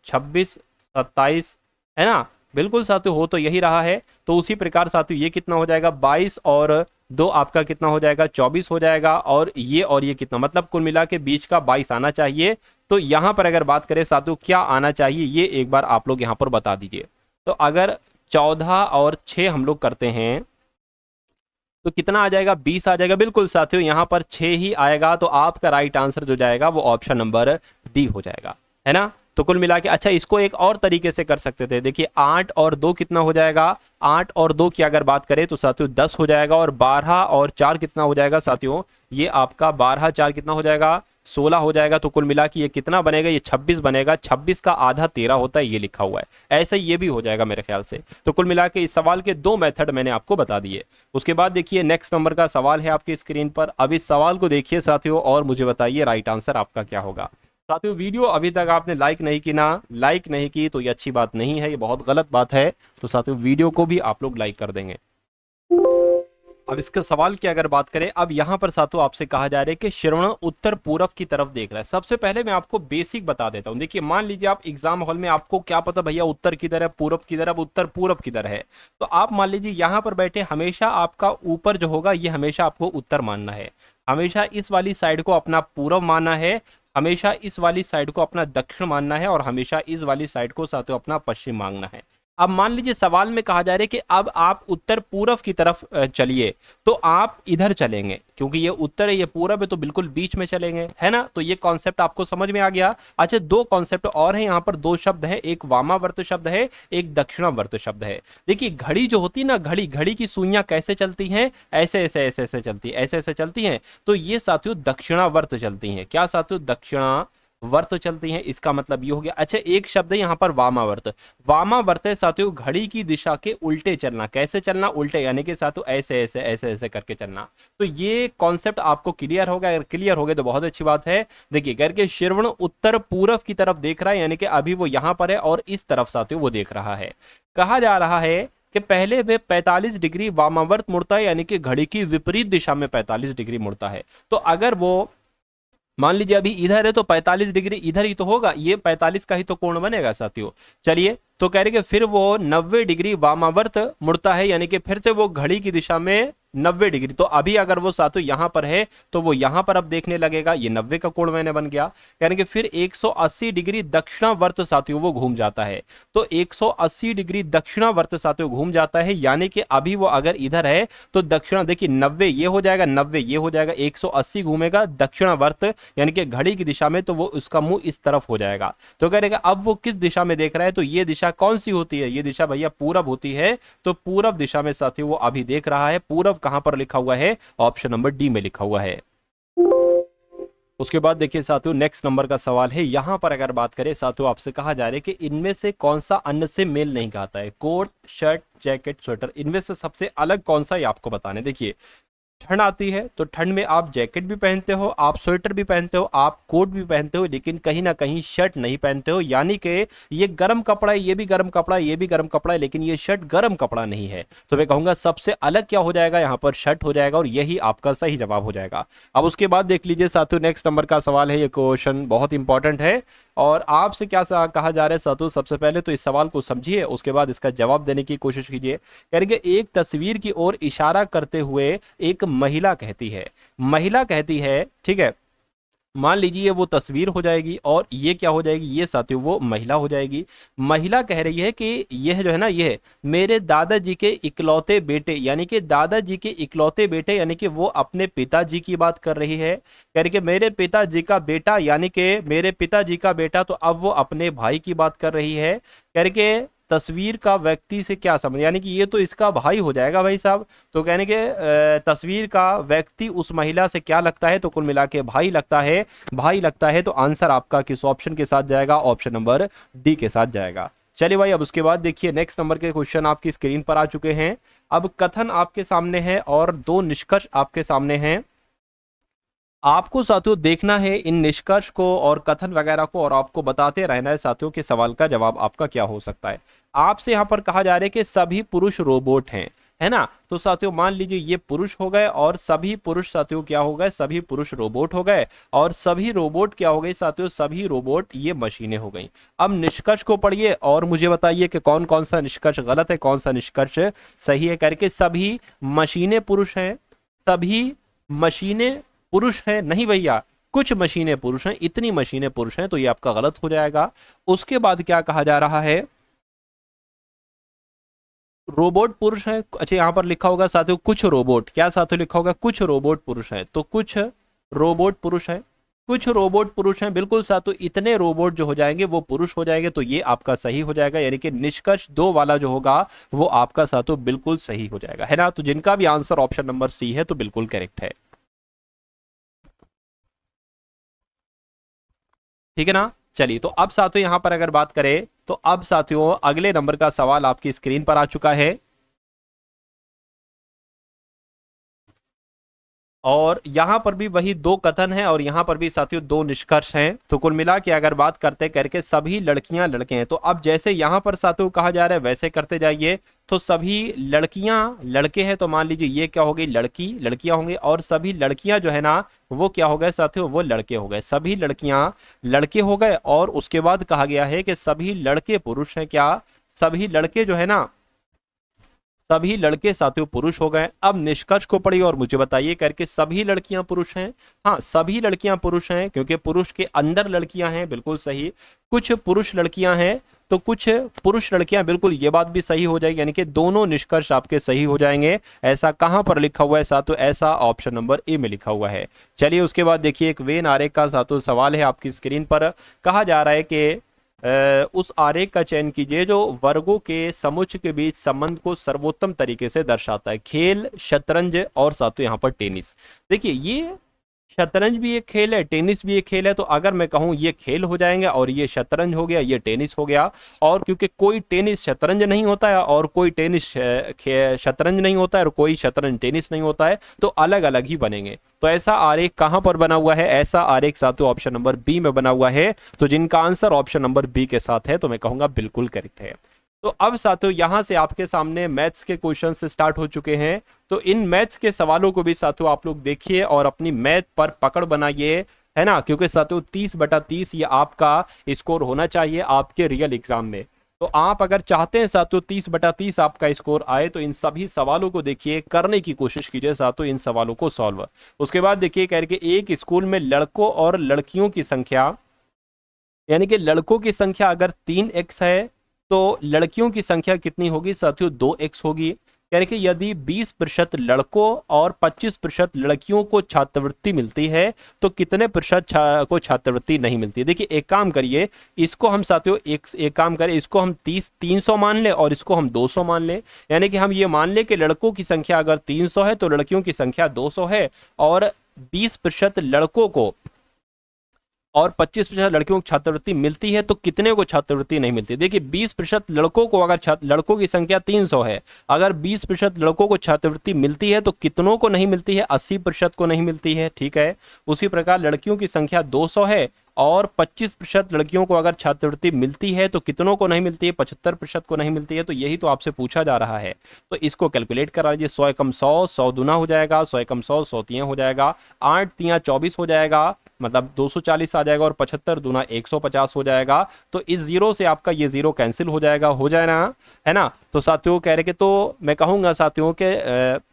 26 27, है ना, बिल्कुल साथियों हो तो यही रहा है। तो उसी प्रकार साथियों ये कितना हो जाएगा, 22 और 2 आपका कितना हो जाएगा, 24 हो जाएगा। और ये कितना, मतलब कुल मिला के बीच का 22 आना चाहिए। तो यहां पर अगर बात करें साथियों क्या आना चाहिए, ये एक बार आप लोग यहां पर बता दीजिए। तो अगर 14 और 6 हम लोग करते हैं तो कितना आ जाएगा, 20 आ जाएगा। बिल्कुल साथियों यहां पर 6 ही आएगा, तो आपका राइट आंसर जो जाएगा वो ऑप्शन नंबर डी हो जाएगा, है ना। तो कुल मिला के, अच्छा इसको एक और तरीके से कर सकते थे। देखिए 8 और 2 कितना हो जाएगा, 8 और 2 की अगर बात करें तो साथियों 10 हो जाएगा। और 12 और 4 कितना हो जाएगा साथियों, ये आपका 12 4 कितना हो जाएगा, 16 हो जाएगा। तो कुल मिला के ये कितना बनेगा, ये 26 बनेगा। 26 का आधा 13 होता है, ये लिखा हुआ है। ऐसे ये भी हो जाएगा मेरे ख्याल से। तो कुल मिला के इस सवाल के 2 मेथड मैंने आपको बता दिए। उसके बाद देखिए नेक्स्ट नंबर का सवाल है आपकी स्क्रीन पर। अब इस सवाल को देखिए साथियों और मुझे बताइए राइट आंसर आपका क्या होगा। साथियों वीडियो अभी तक आपने लाइक नहीं की तो ये अच्छी बात नहीं है, ये बहुत गलत बात है। तो साथियों वीडियो को भी आप लोग लाइक कर देंगे। अब इसका सवाल की अगर बात करें, अब यहाँ पर साथियों आपसे कहा जा रहा है कि श्रवण उत्तर पूर्व की तरफ देख रहा है। सबसे पहले मैं आपको बेसिक बता देता हूँ। देखिए मान लीजिए आप एग्जाम हॉल में, आपको क्या पता भैया उत्तर किधर है, पूर्व किधर है, उत्तर पूर्व किधर है। तो आप मान लीजिए यहाँ पर बैठे, हमेशा आपका ऊपर जो होगा ये हमेशा आपको उत्तर मानना है, हमेशा इस वाली साइड को अपना पूर्व मानना है, हमेशा इस वाली साइड को अपना दक्षिण मानना है, और हमेशा इस वाली साइड को साथियों अपना पश्चिम मांगना है। अब मान लीजिए सवाल में कहा जा रहा है कि अब आप उत्तर पूर्व की तरफ चलिए, तो आप इधर चलेंगे, क्योंकि ये उत्तर है ये पूरब है, तो बिल्कुल बीच में चलेंगे, है ना। तो ये कॉन्सेप्ट आपको समझ में आ गया। अच्छा 2 कॉन्सेप्ट और हैं यहाँ पर, 2 शब्द हैं, एक वामावर्त शब्द है, एक दक्षिणावर्त शब्द है। देखिए घड़ी जो होती है ना, घड़ी की सुइयां कैसे चलती हैं, ऐसे ऐसे ऐसे ऐसे चलती है, ऐसे ऐसे चलती हैं। तो ये साथियों दक्षिणावर्त चलती हैं। क्या साथियों, दक्षिणा वर्त चलती हैं, इसका मतलब ये हो गया। अच्छा एक शब्द है यहाँ पर वामावर्त। वामावर्त है साथियों घड़ी की दिशा के उल्टे चलना। कैसे चलना, उल्टे, यानी कि साथियों ऐसे ऐसे ऐसे ऐसे करके चलना। तो ये कॉन्सेप्ट आपको क्लियर होगा। अगर क्लियर हो गए तो बहुत अच्छी बात है। देखिए करके श्रवण उत्तर पूर्व की तरफ देख रहा है, यानी कि अभी वो यहाँ पर है और इस तरफ साथियों वो देख रहा है। कहा जा रहा है कि पहले वे 45 डिग्री वामावर्त मुड़ता है, यानी कि घड़ी की विपरीत दिशा में 45 डिग्री मुड़ता है। तो अगर वो मान लीजिए अभी इधर है तो 45 डिग्री इधर ही तो होगा, ये 45 का ही तो कोण बनेगा साथियों। चलिए तो कह रहे कि फिर वो 90 डिग्री वामावर्त मुड़ता है, यानी कि फिर से वो घड़ी की दिशा में 90 डिग्री। तो अभी अगर वो साथियों यहाँ पर है तो वो यहाँ पर अब देखने लगेगा, ये 90 का कोण मैंने बन गया। यानी कि फिर 180 डिग्री दक्षिणावर्त साथियों वो घूम जाता है। तो 180 डिग्री दक्षिणावर्त साथियों घूम जाता है, यानी कि अभी वो अगर इधर है तो दक्षिणा, देखिए 90 ये हो जाएगा, 90 ये हो जाएगा, 180 घूमेगा दक्षिणावर्त यानी कि घड़ी की दिशा में, तो वो उसका मुंह इस तरफ हो जाएगा। तो कह रहेगा अब वो किस दिशा में देख रहा है, तो ये दिशा कौन सी होती है, ये दिशा भैया पूरब होती है। तो पूरब दिशा में साथियों वो अभी देख रहा है। पूरब कहां पर लिखा हुआ है, ऑप्शन नंबर डी में लिखा हुआ है। उसके बाद देखिए साथियों नेक्स्ट नंबर का सवाल है, यहां पर अगर बात करें साथियों, आपसे कहा जा रहा है कि इनमें से कौन सा अन्य से मेल नहीं खाता है, कोट, शर्ट, जैकेट, स्वेटर, इनमें से सबसे अलग कौन सा, ये आपको बताने। देखिए ठंड आती है तो ठंड में आप जैकेट भी पहनते हो, आप स्वेटर भी पहनते हो, आप कोट भी पहनते हो, लेकिन कहीं ना कहीं शर्ट नहीं पहनते हो। यानी कि ये गर्म कपड़ा है, ये भी गर्म कपड़ा है, ये भी गर्म कपड़ा है, लेकिन ये शर्ट गर्म कपड़ा नहीं है। तो मैं कहूंगा सबसे अलग क्या हो जाएगा, यहाँ पर शर्ट हो जाएगा और यही आपका सही जवाब हो जाएगा। अब उसके बाद देख लीजिए साथियों नेक्स्ट नंबर का सवाल है, ये क्वेश्चन बहुत इंपॉर्टेंट है और आपसे क्या कहा जा रहा है साथियों, सबसे पहले तो इस सवाल को समझिए, उसके बाद इसका जवाब देने की कोशिश कीजिए। करेंगे एक तस्वीर की ओर इशारा करते हुए एक महिला कहती है, महिला कहती है, ठीक है, मान लीजिए वो तस्वीर हो जाएगी और ये क्या हो जाएगी, ये साथियों वो महिला हो जाएगी। महिला कह रही है कि यह जो है ना, यह मेरे दादाजी के इकलौते बेटे, यानी कि दादाजी के इकलौते बेटे, यानी कि वो अपने पिताजी की बात कर रही है। कह रही कि मेरे पिताजी का बेटा, यानी कि मेरे पिताजी का बेटा, तो अब वो अपने भाई की बात कर रही है। कह रही कि तस्वीर का व्यक्ति से क्या समझ, यानी कि ये तो इसका भाई हो जाएगा भाई साहब। तो कहने के तस्वीर का व्यक्ति उस महिला से क्या लगता है, तो कुल मिला के भाई लगता है, भाई लगता है। तो आंसर आपका किस ऑप्शन के साथ जाएगा, ऑप्शन नंबर डी के साथ जाएगा। चलिए भाई अब उसके बाद देखिए नेक्स्ट नंबर के क्वेश्चन आपकी स्क्रीन पर आ चुके हैं। अब कथन आपके सामने है और दो निष्कर्ष आपके सामने हैं। आपको साथियों देखना है इन निष्कर्ष को और कथन वगैरह को और आपको बताते रहना है साथियों कि सवाल का जवाब आपका क्या हो सकता है। आपसे यहाँ पर कहा जा रहा है कि सभी पुरुष रोबोट हैं, है ना। तो साथियों मान लीजिए ये पुरुष हो गए और सभी पुरुष साथियों क्या हो गए, सभी पुरुष रोबोट हो गए और सभी रोबोट क्या हो गए साथियों, सभी रोबोट ये मशीनें हो गई। अब निष्कर्ष को पढ़िए और मुझे बताइए कि कौन कौन सा निष्कर्ष गलत है, कौन सा निष्कर्ष सही है। करके सभी मशीनें पुरुष हैं, सभी मशीनें पुरुष हैं, नहीं भैया कुछ मशीनें पुरुष हैं, इतनी मशीनें पुरुष हैं, तो ये आपका गलत हो जाएगा। उसके बाद क्या कहा जा रहा है, रोबोट पुरुष है। अच्छा यहाँ पर लिखा होगा साथियों कुछ रोबोट, क्या साथियों लिखा होगा, कुछ रोबोट पुरुष है, तो कुछ रोबोट पुरुष है, कुछ रोबोट पुरुष हैं, बिल्कुल साथियों इतने रोबोट जो हो जाएंगे वो पुरुष हो जाएंगे। तो ये आपका सही हो जाएगा, यानी कि निष्कर्ष दो वाला जो होगा वो आपका साथियों बिल्कुल सही हो जाएगा, है ना। तो जिनका भी आंसर ऑप्शन नंबर सी है तो बिल्कुल करेक्ट है, ठीक है ना। चलिए तो अब साथियों यहां पर अगर बात करें तो अब साथियों अगले नंबर का सवाल आपकी स्क्रीन पर आ चुका है और यहां पर भी वही दो कथन है और यहां पर भी साथियों दो निष्कर्ष हैं। तो कुल मिला के अगर बात करते करके सभी लड़कियां लड़के हैं, तो अब जैसे यहां पर साथियों कहा जा रहा है वैसे करते जाइए। तो सभी लड़कियां लड़के हैं, तो मान लीजिए ये क्या हो गई, लड़की लड़कियां होंगे और सभी लड़कियां जो है ना वो क्या हो गए साथियों, वो लड़के हो गए। सभी लड़कियां लड़के हो गए और उसके बाद कहा गया है कि सभी लड़के पुरुष हैं, क्या सभी लड़के जो है ना, सभी लड़के साथियों पुरुष हो गए। अब निष्कर्ष को पढ़िए और मुझे बताइए करके सभी लड़कियां पुरुष हैं, हाँ सभी लड़कियां पुरुष हैं क्योंकि पुरुष के अंदर लड़कियां हैं, बिल्कुल सही। कुछ पुरुष लड़कियां हैं तो कुछ पुरुष लड़कियां, बिल्कुल ये बात भी सही हो जाएगी, यानी कि दोनों निष्कर्ष आपके सही हो जाएंगे। ऐसा कहां पर लिखा हुआ है साथियों, ऐसा ऑप्शन नंबर ए में लिखा हुआ है। चलिए उसके बाद देखिए एक वेन आरेख का साथियों सवाल है आपकी स्क्रीन पर। कहा जा रहा है कि उस आरेख का चयन कीजिए जो वर्गों के समुच्चय के बीच संबंध को सर्वोत्तम तरीके से दर्शाता है। खेल, शतरंज और साथियों यहाँ पर टेनिस। देखिए ये शतरंज भी एक खेल है, टेनिस भी एक खेल है, तो अगर मैं कहूँ ये खेल हो जाएंगे और ये शतरंज हो गया, ये टेनिस हो गया। और क्योंकि कोई टेनिस शतरंज नहीं होता है और कोई टेनिस शतरंज नहीं होता है और कोई शतरंज टेनिस नहीं होता है, तो अलग अलग ही बनेंगे। तो ऐसा आरेख कहां पर बना हुआ है, ऐसा आरेख साथियों ऑप्शन नंबर बी में बना हुआ है। तो जिनका आंसर ऑप्शन नंबर बी के साथ है तो मैं कहूंगा बिल्कुल करेक्ट है। तो अब साथियों यहां से आपके सामने मैथ्स के क्वेश्चन से स्टार्ट हो चुके हैं। तो इन मैथ्स के सवालों को भी साथियों आप लोग देखिए और अपनी मैथ पर पकड़ बनाइए, है ना, क्योंकि साथियों 30/30 ये आपका स्कोर होना चाहिए आपके रियल एग्जाम में। तो आप अगर चाहते हैं साथियों 30/30 आपका स्कोर आए तो इन सभी सवालों को देखिए, करने की कोशिश कीजिए साथियों इन सवालों को सॉल्व। उसके बाद देखिए कह रहे कि एक स्कूल में लड़कों और लड़कियों की संख्या, यानी कि लड़कों की संख्या अगर 3x है तो लड़कियों की संख्या कितनी होगी साथियों, 2x होगी। यानी कि यदि 20% लड़कों और 25% लड़कियों को छात्रवृत्ति मिलती है तो कितने प्रतिशत को छात्रवृत्ति नहीं मिलती है। देखिए एक काम करिए, इसको हम साथियों एक काम करें, इसको हम 300 मान लें और इसको हम 200 मान लें। यानी कि हम ये मान लें कि लड़कों की संख्या अगर 300 है तो लड़कियों की संख्या 200 है, और 20% लड़कों को और 25% लड़कियों को छात्रवृत्ति मिलती है तो कितने को छात्रवृत्ति नहीं मिलती। देखिए 20% लड़कों को, अगर लड़कों की संख्या 300 है, अगर 20% लड़कों को छात्रवृत्ति मिलती है तो कितनों को नहीं मिलती है, 80% को नहीं मिलती है। ठीक है, उसी प्रकार लड़कियों की संख्या 200 है और 25% लड़कियों को अगर छात्रवृत्ति मिलती है तो कितनों को नहीं मिलती है, 75% को नहीं मिलती है। तो यही तो आपसे पूछा जा रहा है। तो इसको कैलकुलेट करा लीजिए, 100 एकम 100, 100 दूना हो जाएगा, 100 एकम 100, 100 तियां हो जाएगा, 8 तियां 24 हो जाएगा, मतलब 240 आ जाएगा, और 75 दूना 150 हो जाएगा। तो इस जीरो से आपका ये जीरो कैंसिल हो जाएगा, हो जाए ना, है ना। तो साथियों कह रहे कि तो मैं कहूंगा साथियों के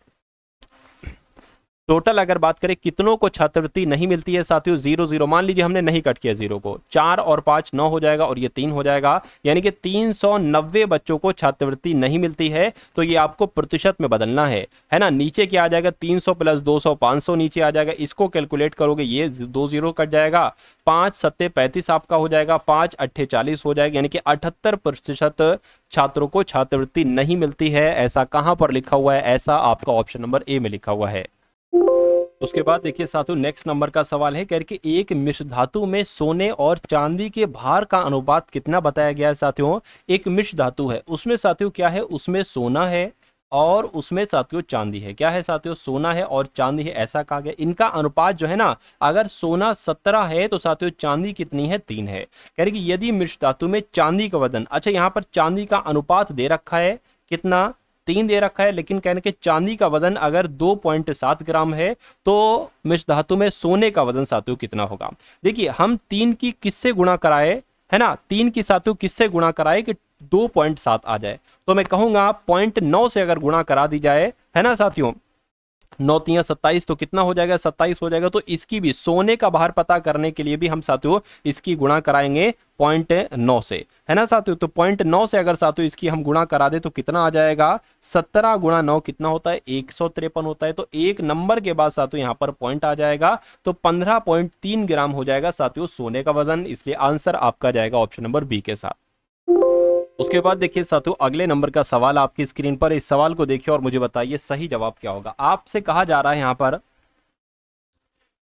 टोटल अगर बात करें कितनों को छात्रवृत्ति नहीं मिलती है साथियों, 0 0 मान लीजिए हमने नहीं कट किया जीरो को, 4 और 5 9 हो जाएगा और ये 3 हो जाएगा। यानी कि 390 बच्चों को छात्रवृत्ति नहीं मिलती है। तो ये आपको प्रतिशत में बदलना है ना। नीचे क्या आ जाएगा, 300 प्लस 200 500 नीचे आ जाएगा। इसको कैलकुलेट करोगे, ये 2 जीरो कट जाएगा, 5 सत्ते 35 आपका हो जाएगा, 5 अट्ठे 40 हो जाएगा। यानी कि 78% छात्रों को छात्रवृत्ति नहीं मिलती है। ऐसा कहां पर लिखा हुआ है, ऐसा आपका ऑप्शन नंबर ए में लिखा हुआ है। उसके बाद देखिए साथियों नेक्स्ट नंबर का सवाल है, कह रहे कि एक मिश्र धातु में सोने और चांदी के भार का अनुपात कितना बताया गया है। साथियों एक मिश्र धातु है, उसमें साथियों क्या है, उसमें सोना है और उसमें साथियों चांदी है। क्या है साथियों, सोना है और चांदी है, ऐसा कहा गया। इनका अनुपात जो है ना, अगर सोना 17 है तो साथियों चांदी कितनी है, 3 है। कह रहे कि यदि मिश्र धातु में चांदी का वजन, अच्छा यहाँ पर चांदी का अनुपात दे रखा है कितना, 3 दे रखा है, लेकिन कहने के चांदी का वजन अगर 2.7 ग्राम है तो मिश्र धातु में सोने का वजन साथियों कितना होगा। देखिए हम 3 की किससे गुणा कराए, है ना, 3 की साथियों किससे गुणा कराए कि 2.7 आ जाए। तो मैं कहूंगा 0.9 से अगर गुणा करा दी जाए, है ना साथियों, 9 तियां 27 तो कितना हो जाएगा, 27 हो जाएगा। तो इसकी भी सोने का भार पता करने के लिए भी हम साथियों इसकी गुणा कराएंगे 0.9 से, है ना साथियों। तो 0.9 से अगर साथियों इसकी हम गुणा करा दे तो कितना आ जाएगा, 17 गुणा 9 कितना होता है, 153 होता है। तो एक नंबर के बाद साथियों यहाँ पर पॉइंट आ जाएगा, तो 15.3 ग्राम हो जाएगा साथियों सोने का वजन। इसलिए आंसर आपका जाएगा ऑप्शन नंबर बी के साथ। उसके बाद देखिए साथियों अगले नंबर का सवाल आपकी स्क्रीन पर, इस सवाल को देखिए और मुझे बताइए सही जवाब क्या होगा। आपसे कहा जा रहा है यहाँ पर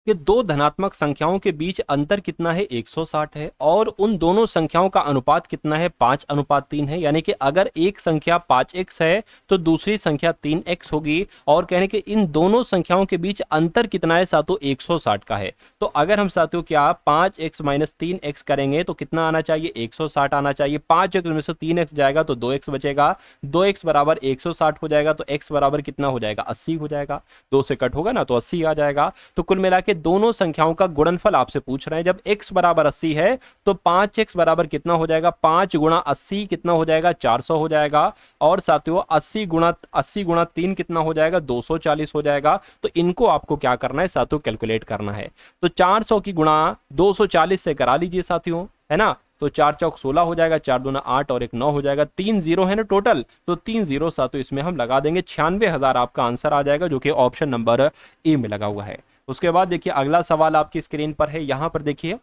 कि दो धनात्मक संख्याओं के बीच अंतर कितना है, 160 है, और उन दोनों संख्याओं का अनुपात कितना है, 5:3 है। यानी कि अगर एक संख्या 5x है तो दूसरी संख्या 3x होगी, और कहने के इन दोनों संख्याओं के बीच अंतर कितना है साथियों, 160 का है। तो अगर हम साथियों क्या 5x माइनस 3x करेंगे तो कितना आना चाहिए, 160 आना चाहिए। 5x में से 3x जाएगा तो 2x बचेगा, 2x बराबर 160 हो जाएगा, तो x बराबर कितना हो जाएगा, 80 हो जाएगा। 2 से कट होगा ना तो 80 आ जाएगा। तो कुल मिला के दोनों संख्याओं का गुणनफल आपसे पूछ रहे हैं। जब x बराबर 80 है तो 5x बराबर कितना हो जाएगा, 5 गुणा 80 कितना हो जाएगा, 400 हो जाएगा। और साथियों 80 गुणा 3 कितना हो जाएगा, 240 हो जाएगा। तो इनको आपको क्या करना है साथियों, कैलकुलेट करना है। तो 400 की गुणा 240 से करा लीजिए साथियों, है ना। तो 4 चौक 16 हो जाएगा, 4 दूना 8 और 1 9 हो जाएगा। 3 जीरो है ना टोटल, तो 3 जीरो साथियों इसमें हम लगा देंगे, 96,000 आपका आंसर आ जाएगा, जो कि ऑप्शन नंबर ए में लगा हुआ है। उसके बाद देखिए अगला सवाल आपकी स्क्रीन पर है, यहां पर देखिए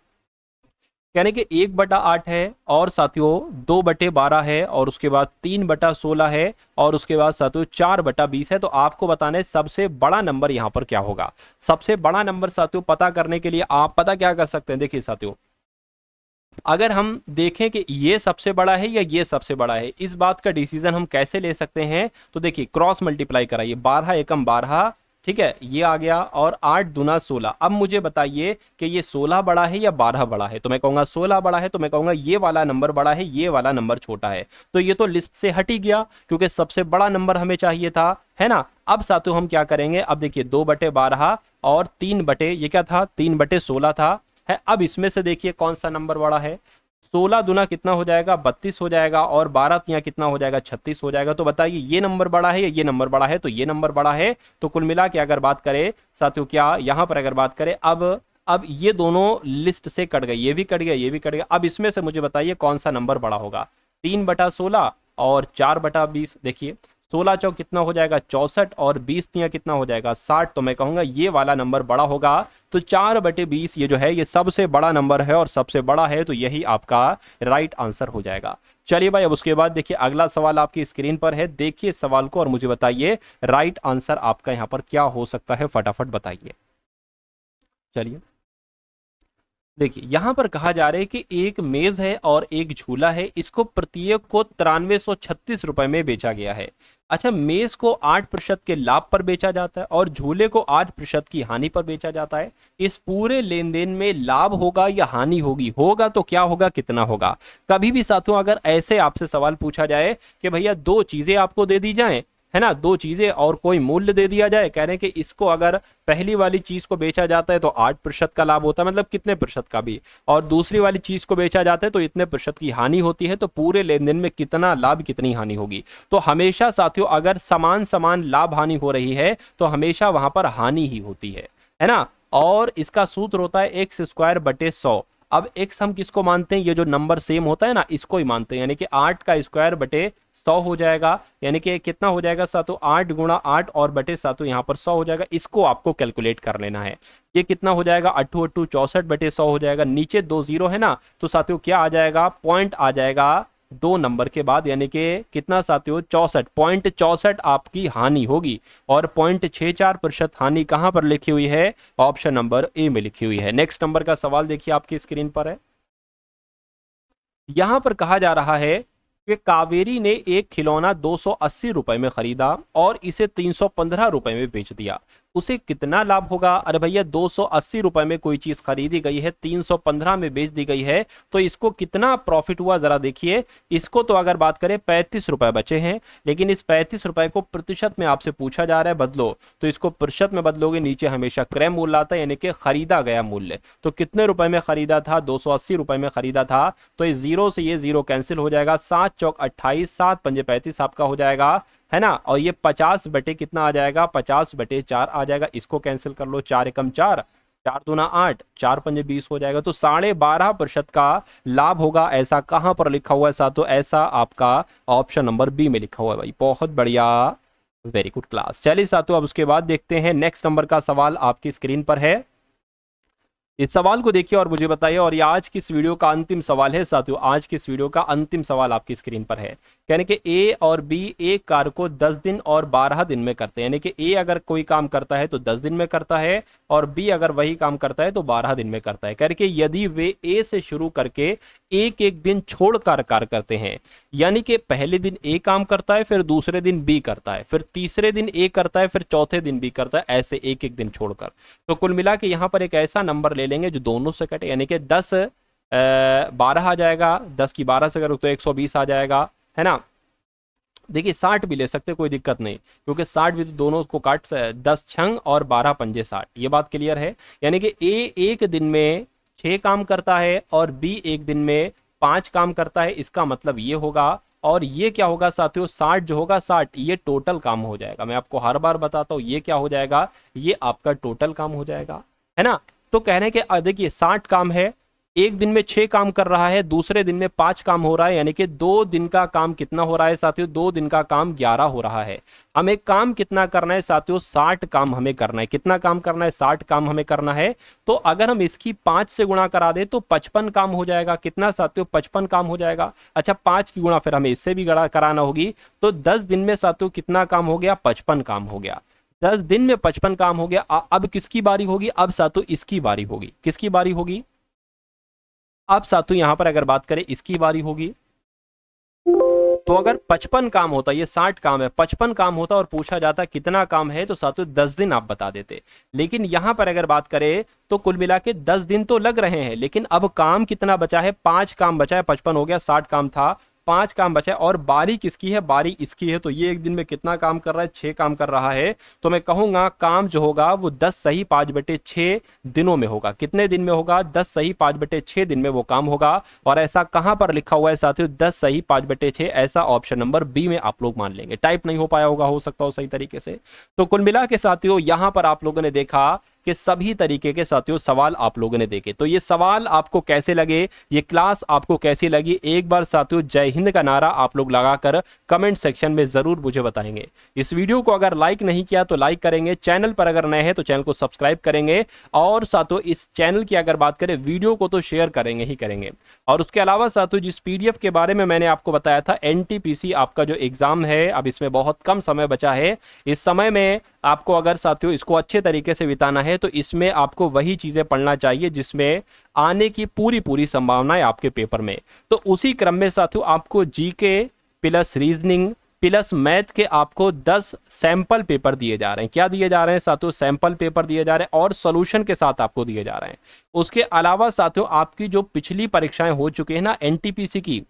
कहने कि 1/8 है और साथियों 2/12 है, और उसके बाद 3/16 है, और उसके बाद साथियों 4/20 है। तो आपको बताना है सबसे बड़ा नंबर यहां पर क्या होगा। सबसे बड़ा नंबर साथियों पता करने के लिए आप पता क्या कर सकते हैं, देखिए साथियों अगर हम देखें कि ये सबसे बड़ा है या ये सबसे बड़ा है, इस बात का डिसीजन हम कैसे ले सकते हैं। तो देखिए क्रॉस मल्टीप्लाई कराइए, 12 एकम 12, ठीक है, ये आ गया, और 8 दूना 16। अब मुझे बताइए कि ये 16 बड़ा है या 12 बड़ा है। तो मैं कहूंगा 16 बड़ा है, तो मैं कहूंगा ये वाला नंबर बड़ा है, ये वाला नंबर छोटा है। तो ये तो लिस्ट से हट ही गया, क्योंकि सबसे बड़ा नंबर हमें चाहिए था, है ना। अब साथियों हम क्या करेंगे, अब देखिए 2/12 और 3 बटे, ये क्या था, 3/16 था, है। अब इसमें से देखिए कौन सा नंबर बड़ा है, 16 दूना कितना हो जाएगा 32 हो जाएगा, और 12 तिया कितना हो जाएगा 36 हो जाएगा। तो बताइए ये नंबर बड़ा है या ये नंबर बड़ा है? तो ये नंबर बड़ा है। तो कुल मिला के अगर बात करें साथियों, क्या यहां पर अगर बात करें, अब ये दोनों लिस्ट से कट गए, ये भी कट गया, ये भी कट गया। अब इसमें से मुझे बताइए कौन सा नंबर बड़ा होगा? 3/16 और 4/20। देखिए 16 चौक कितना हो जाएगा 64, और 20 तिया कितना हो जाएगा 60। तो मैं कहूंगा ये वाला नंबर बड़ा होगा। तो 4/20 ये जो है ये सबसे बड़ा नंबर है और सबसे बड़ा है, तो यही आपका राइट आंसर हो जाएगा। चलिए भाई, अब उसके बाद देखिए अगला सवाल आपकी स्क्रीन पर है। देखिए सवाल को और मुझे बताइए राइट आंसर आपका यहां पर क्या हो सकता है, फटाफट बताइए। चलिए देखिए यहां पर कहा जा रहा है कि एक मेज है और एक झूला है, इसको प्रत्येक को 9336 रुपए में बेचा गया है। अच्छा, मेज को 8% के लाभ पर बेचा जाता है और झूले को 8% की हानि पर बेचा जाता है। इस पूरे लेन देन में लाभ होगा या हानि होगी? होगा तो क्या होगा, कितना होगा? कभी भी साथियों अगर ऐसे आपसे सवाल पूछा जाए कि भैया दो चीजें आपको दे दी जाएं, है ना, दो चीजें और कोई मूल्य दे दिया जाए, कह रहे हैं कि इसको अगर पहली वाली चीज को बेचा जाता है तो 8% का लाभ होता है, मतलब कितने प्रतिशत का भी, और दूसरी वाली चीज को बेचा जाता है तो इतने प्रतिशत की हानि होती है, तो पूरे लेन देन में कितना लाभ कितनी हानि होगी? तो हमेशा साथियों अगर समान समान लाभ हानि हो रही है तो हमेशा वहां पर हानि ही होती है ना। और इसका सूत्र होता है x²/100। अब x हम किसको मानते हैं? ये जो नंबर सेम होता है ना, इसको ही मानते हैं, यानी कि 8 का स्क्वायर बटे 100 हो जाएगा। यानी कि कितना हो जाएगा सातों? 8 गुणा 8 और बटे सातों यहाँ पर 100 हो जाएगा। इसको आपको कैलकुलेट कर लेना है। ये कितना हो जाएगा? 8 8 64 बटे 100 हो जाएगा। नीचे 2 0 है ना, तो साथियों क्या आ जाएगा? पॉइंट आ जाएगा 2 नंबर के बाद, यानी कि कितना साथियों? 64.64 आपकी हानि होगी। और 0.64% हानि कहां पर लिखी हुई है? ऑप्शन नंबर ए में लिखी हुई है। नेक्स्ट नंबर का सवाल देखिए आपकी स्क्रीन पर है। यहां पर कहा जा रहा है कि कावेरी ने एक खिलौना 280 रुपए में खरीदा और इसे 315 रुपए में बेच दिया, उसे कितना लाभ होगा? अरे भैया 280 रुपए में कोई चीज खरीदी गई है, 315 में बेच दी गई है, तो इसको कितना प्रॉफिट हुआ जरा देखिए। इसको तो अगर बात करें 35 रुपए बचे हैं, लेकिन इस 35 रुपए को प्रतिशत में आपसे पूछा जा रहा है बदलो, तो इसको प्रतिशत में बदलोगे, नीचे हमेशा क्रय मूल्य आता है, यानी कि खरीदा गया मूल्य। तो कितने रुपए में खरीदा था? 280 रुपए में खरीदा था, तो इस जीरो से ये जीरो कैंसिल हो जाएगा। 7 चौक 28, 7 पंजे 35 आपका हो जाएगा, है ना। और ये 50 बटे कितना आ जाएगा? 50/4 आ जाएगा। इसको कैंसिल कर लो, 4 एकम 4, 4 दूना 8, 4 पंजे 20 हो जाएगा। तो 12.5% का लाभ होगा। ऐसा कहां पर लिखा हुआ है साथियों? ऐसा आपका ऑप्शन नंबर बी में लिखा हुआ है भाई। बहुत बढ़िया, वेरी गुड क्लास। चलिए साथियों अब उसके बाद देखते हैं नेक्स्ट नंबर का सवाल आपकी स्क्रीन पर है। इस सवाल को देखिए और मुझे बताइए, और ये आज की इस वीडियो का अंतिम सवाल है साथियों। आज की इस वीडियो का अंतिम सवाल आपकी स्क्रीन पर है। यानी कि ए और बी एक कार्य को 10 दिन और 12 दिन में करते हैं। यानी कि ए अगर कोई काम करता है तो 10 दिन में करता है, और बी अगर वही काम करता है तो 12 दिन में करता है। करके यदि वे ए से शुरू करके एक एक दिन छोड़कर कार्य करते हैं, यानी कि पहले दिन ए काम करता है, फिर दूसरे दिन बी करता है, फिर तीसरे दिन ए करता है, फिर चौथे दिन बी करता है, ऐसे एक एक दिन छोड़कर। तो कुल मिला के यहाँ पर एक ऐसा नंबर ले लेंगे जो दोनों से कटे, यानी कि 10 12 आ जाएगा। 10 की 12 से करो तो 120 आ जाएगा, है ना। देखिए 60 भी ले सकते, कोई दिक्कत नहीं, क्योंकि 60 भी तो दोनों को काट 10 छंग और 12 पंजे 60। ये बात क्लियर है। यानी कि ए एक दिन में 6 काम करता है और बी एक दिन में 5 काम करता है। इसका मतलब ये होगा, और ये क्या होगा साथियों? 60 जो होगा 60 ये टोटल काम हो जाएगा। मैं आपको हर बार बताता हूँ, ये क्या हो जाएगा? ये आपका टोटल काम हो जाएगा, है ना। तो कह रहे हैं कि देखिए 60 काम है, एक दिन में 6 काम कर रहा है, दूसरे दिन में 5 काम हो रहा है, यानी कि 2 दिन का काम कितना हो रहा है साथियों? 2 दिन का काम 11 हो रहा है। हमें काम कितना करना है साथियों? 60 काम हमें करना है। कितना काम करना है? 60 काम हमें करना है। तो अगर हम इसकी 5 से गुणा करा दे तो 55 काम हो जाएगा। कितना साथियों? 55 काम हो जाएगा। अच्छा 5 की गुणा फिर हमें इससे भी कराना होगी, तो 10 दिन में साथियों कितना काम हो गया? 55 काम हो गया। 10 दिन में 55 काम हो गया। अब किसकी बारी होगी? अब साथियों इसकी बारी होगी। किसकी बारी होगी? अब साथियों यहां पर अगर बात करें इसकी बारी होगी, तो अगर 55 काम होता, ये 60 काम है, 55 काम होता और पूछा जाता कितना काम है, तो साथियों 10 दिन आप बता देते। लेकिन यहां पर अगर बात करें तो कुल मिला के 10 दिन तो लग रहे हैं, लेकिन अब काम कितना बचा है? 5 काम बचा है। 55 हो गया, 60 काम था, 5 काम बचा है और बारी किसकी है, बारी इसकी है। तो ये एक दिन में कितना काम कर रहा है, 6 काम कर रहा है। तो मैं कहूंगा काम जो होगा वो 10 सही 5/6 दिनों में होगा। कितने दिन में होगा, 10 सही 5/6 दिन में वो काम होगा। और ऐसा कहां पर लिखा हुआ है साथियों, 10 सही 5/6, ऐसा ऑप्शन नंबर बी में आप लोग मान लेंगे। टाइप नहीं हो पाया होगा, हो सकता हो सही तरीके से। तो कुल मिला के साथियों यहां पर आप लोगों ने देखा कि सभी तरीके के साथियों सवाल आप लोगों ने देखे। तो ये सवाल आपको कैसे लगे, ये क्लास आपको कैसी लगी, एक बार साथियों जय हिंद का नारा आप लोग लगाकर कमेंट सेक्शन में जरूर मुझे बताएंगे। इस वीडियो को अगर लाइक नहीं किया तो लाइक करेंगे, चैनल पर अगर नए हैं तो चैनल को सब्सक्राइब करेंगे, और साथियों इस चैनल की अगर बात करें वीडियो को तो शेयर करेंगे ही करेंगे। और उसके अलावा साथियों जिस पीडीएफ के बारे में मैंने आपको बताया था, एनटीपीसी आपका जो एग्जाम है, अब इसमें बहुत कम समय बचा है। इस समय में आपको अगर साथियों इसको अच्छे तरीके से बिताना है तो इसमें आपको वही चीजें पढ़ना चाहिए जिसमें आने की पूरी संभावना है आपके पेपर में। तो उसी क्रम में साथियों आपको GK plus reasoning plus math के आपको 10 सैंपल पेपर दिए जा रहे हैं। क्या दिए जा रहे हैं साथियों, सैंपल पेपर दिए जा रहे हैं और सॉल्यूशन के साथ आपको दिए जा रहे हैं। उसके अलावा साथियों आपकी जो पिछली परीक्षाएं हो चुकी है ना एनटीपीसी की,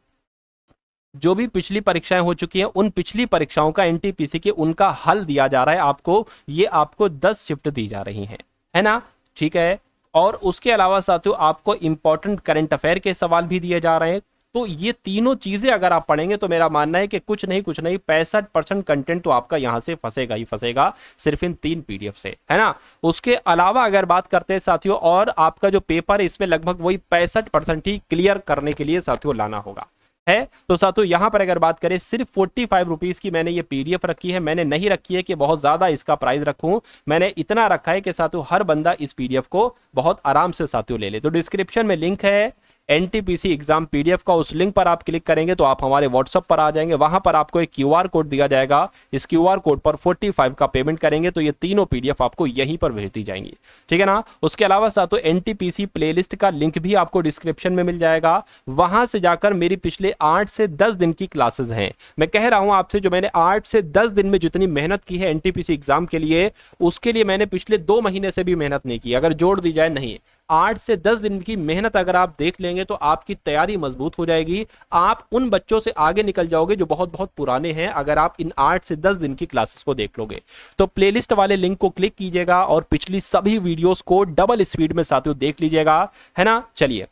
जो भी पिछली परीक्षाएं हो चुकी हैं उन पिछली परीक्षाओं का एनटीपीसी के उनका हल दिया जा रहा है आपको। ये आपको 10 शिफ्ट दी जा रही हैं, है ना, ठीक है। और उसके अलावा साथियों आपको इंपॉर्टेंट करंट अफेयर के सवाल भी दिए जा रहे हैं। तो ये तीनों चीजें अगर आप पढ़ेंगे तो मेरा मानना है कि कुछ नहीं 65% कंटेंट तो आपका यहां से फंसेगा ही फंसेगा, सिर्फ इन 3 पीडीएफ से, है ना। उसके अलावा अगर बात करते हैं साथियों, और आपका जो पेपर है इसमें लगभग वही 65% ही क्लियर करने के लिए साथियों लाना होगा, है। तो साथियों यहां पर अगर बात करें सिर्फ 45 रुपीज की मैंने ये पीडीएफ रखी है। मैंने नहीं रखी है कि बहुत ज्यादा इसका प्राइस रखूं, मैंने इतना रखा है कि साथियों हर बंदा इस पीडीएफ को बहुत आराम से साथियों ले ले। तो डिस्क्रिप्शन में लिंक है एनटीपीसी एग्जाम पीडीएफ का, उस लिंक पर आप क्लिक करेंगे तो आप हमारे व्हाट्सएप पर आ जाएंगे। वहां पर आपको एक क्यूआर कोड दिया जाएगा, इस क्यूआर कोड पर 45 का पेमेंट करेंगे तो ये तीनों पीडीएफ आपको यहीं पर भेज दी जाएंगी, ठीक है ना। उसके अलावा साथियों एनटीपीसी प्लेलिस्ट का लिंक भी आपको डिस्क्रिप्शन में मिल जाएगा। वहां से जाकर मेरी पिछले 8 से 10 दिन की क्लासेस हैं। मैं कह रहा हूं आपसे, जो मैंने 8 से 10 दिन में जितनी मेहनत की है एनटीपीसी एग्जाम के लिए, उसके लिए मैंने पिछले 2 महीने से भी मेहनत नहीं की, अगर जोड़ दी जाए नहीं। 8 से 10 दिन की मेहनत अगर आप देख लेंगे तो आपकी तैयारी मजबूत हो जाएगी। आप उन बच्चों से आगे निकल जाओगे जो बहुत बहुत पुराने हैं, अगर आप इन 8 से 10 दिन की क्लासेस को देख लोगे। तो प्लेलिस्ट वाले लिंक को क्लिक कीजिएगा और पिछली सभी वीडियोस को डबल स्पीड में साथियों देख लीजिएगा, है ना। चलिए,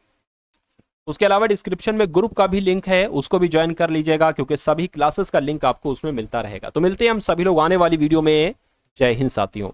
उसके अलावा डिस्क्रिप्शन में ग्रुप का भी लिंक है, उसको भी ज्वाइन कर लीजिएगा क्योंकि सभी क्लासेस का लिंक आपको उसमें मिलता रहेगा। तो मिलते हैं हम सभी लोग आने वाली वीडियो में। जय हिंद साथियों।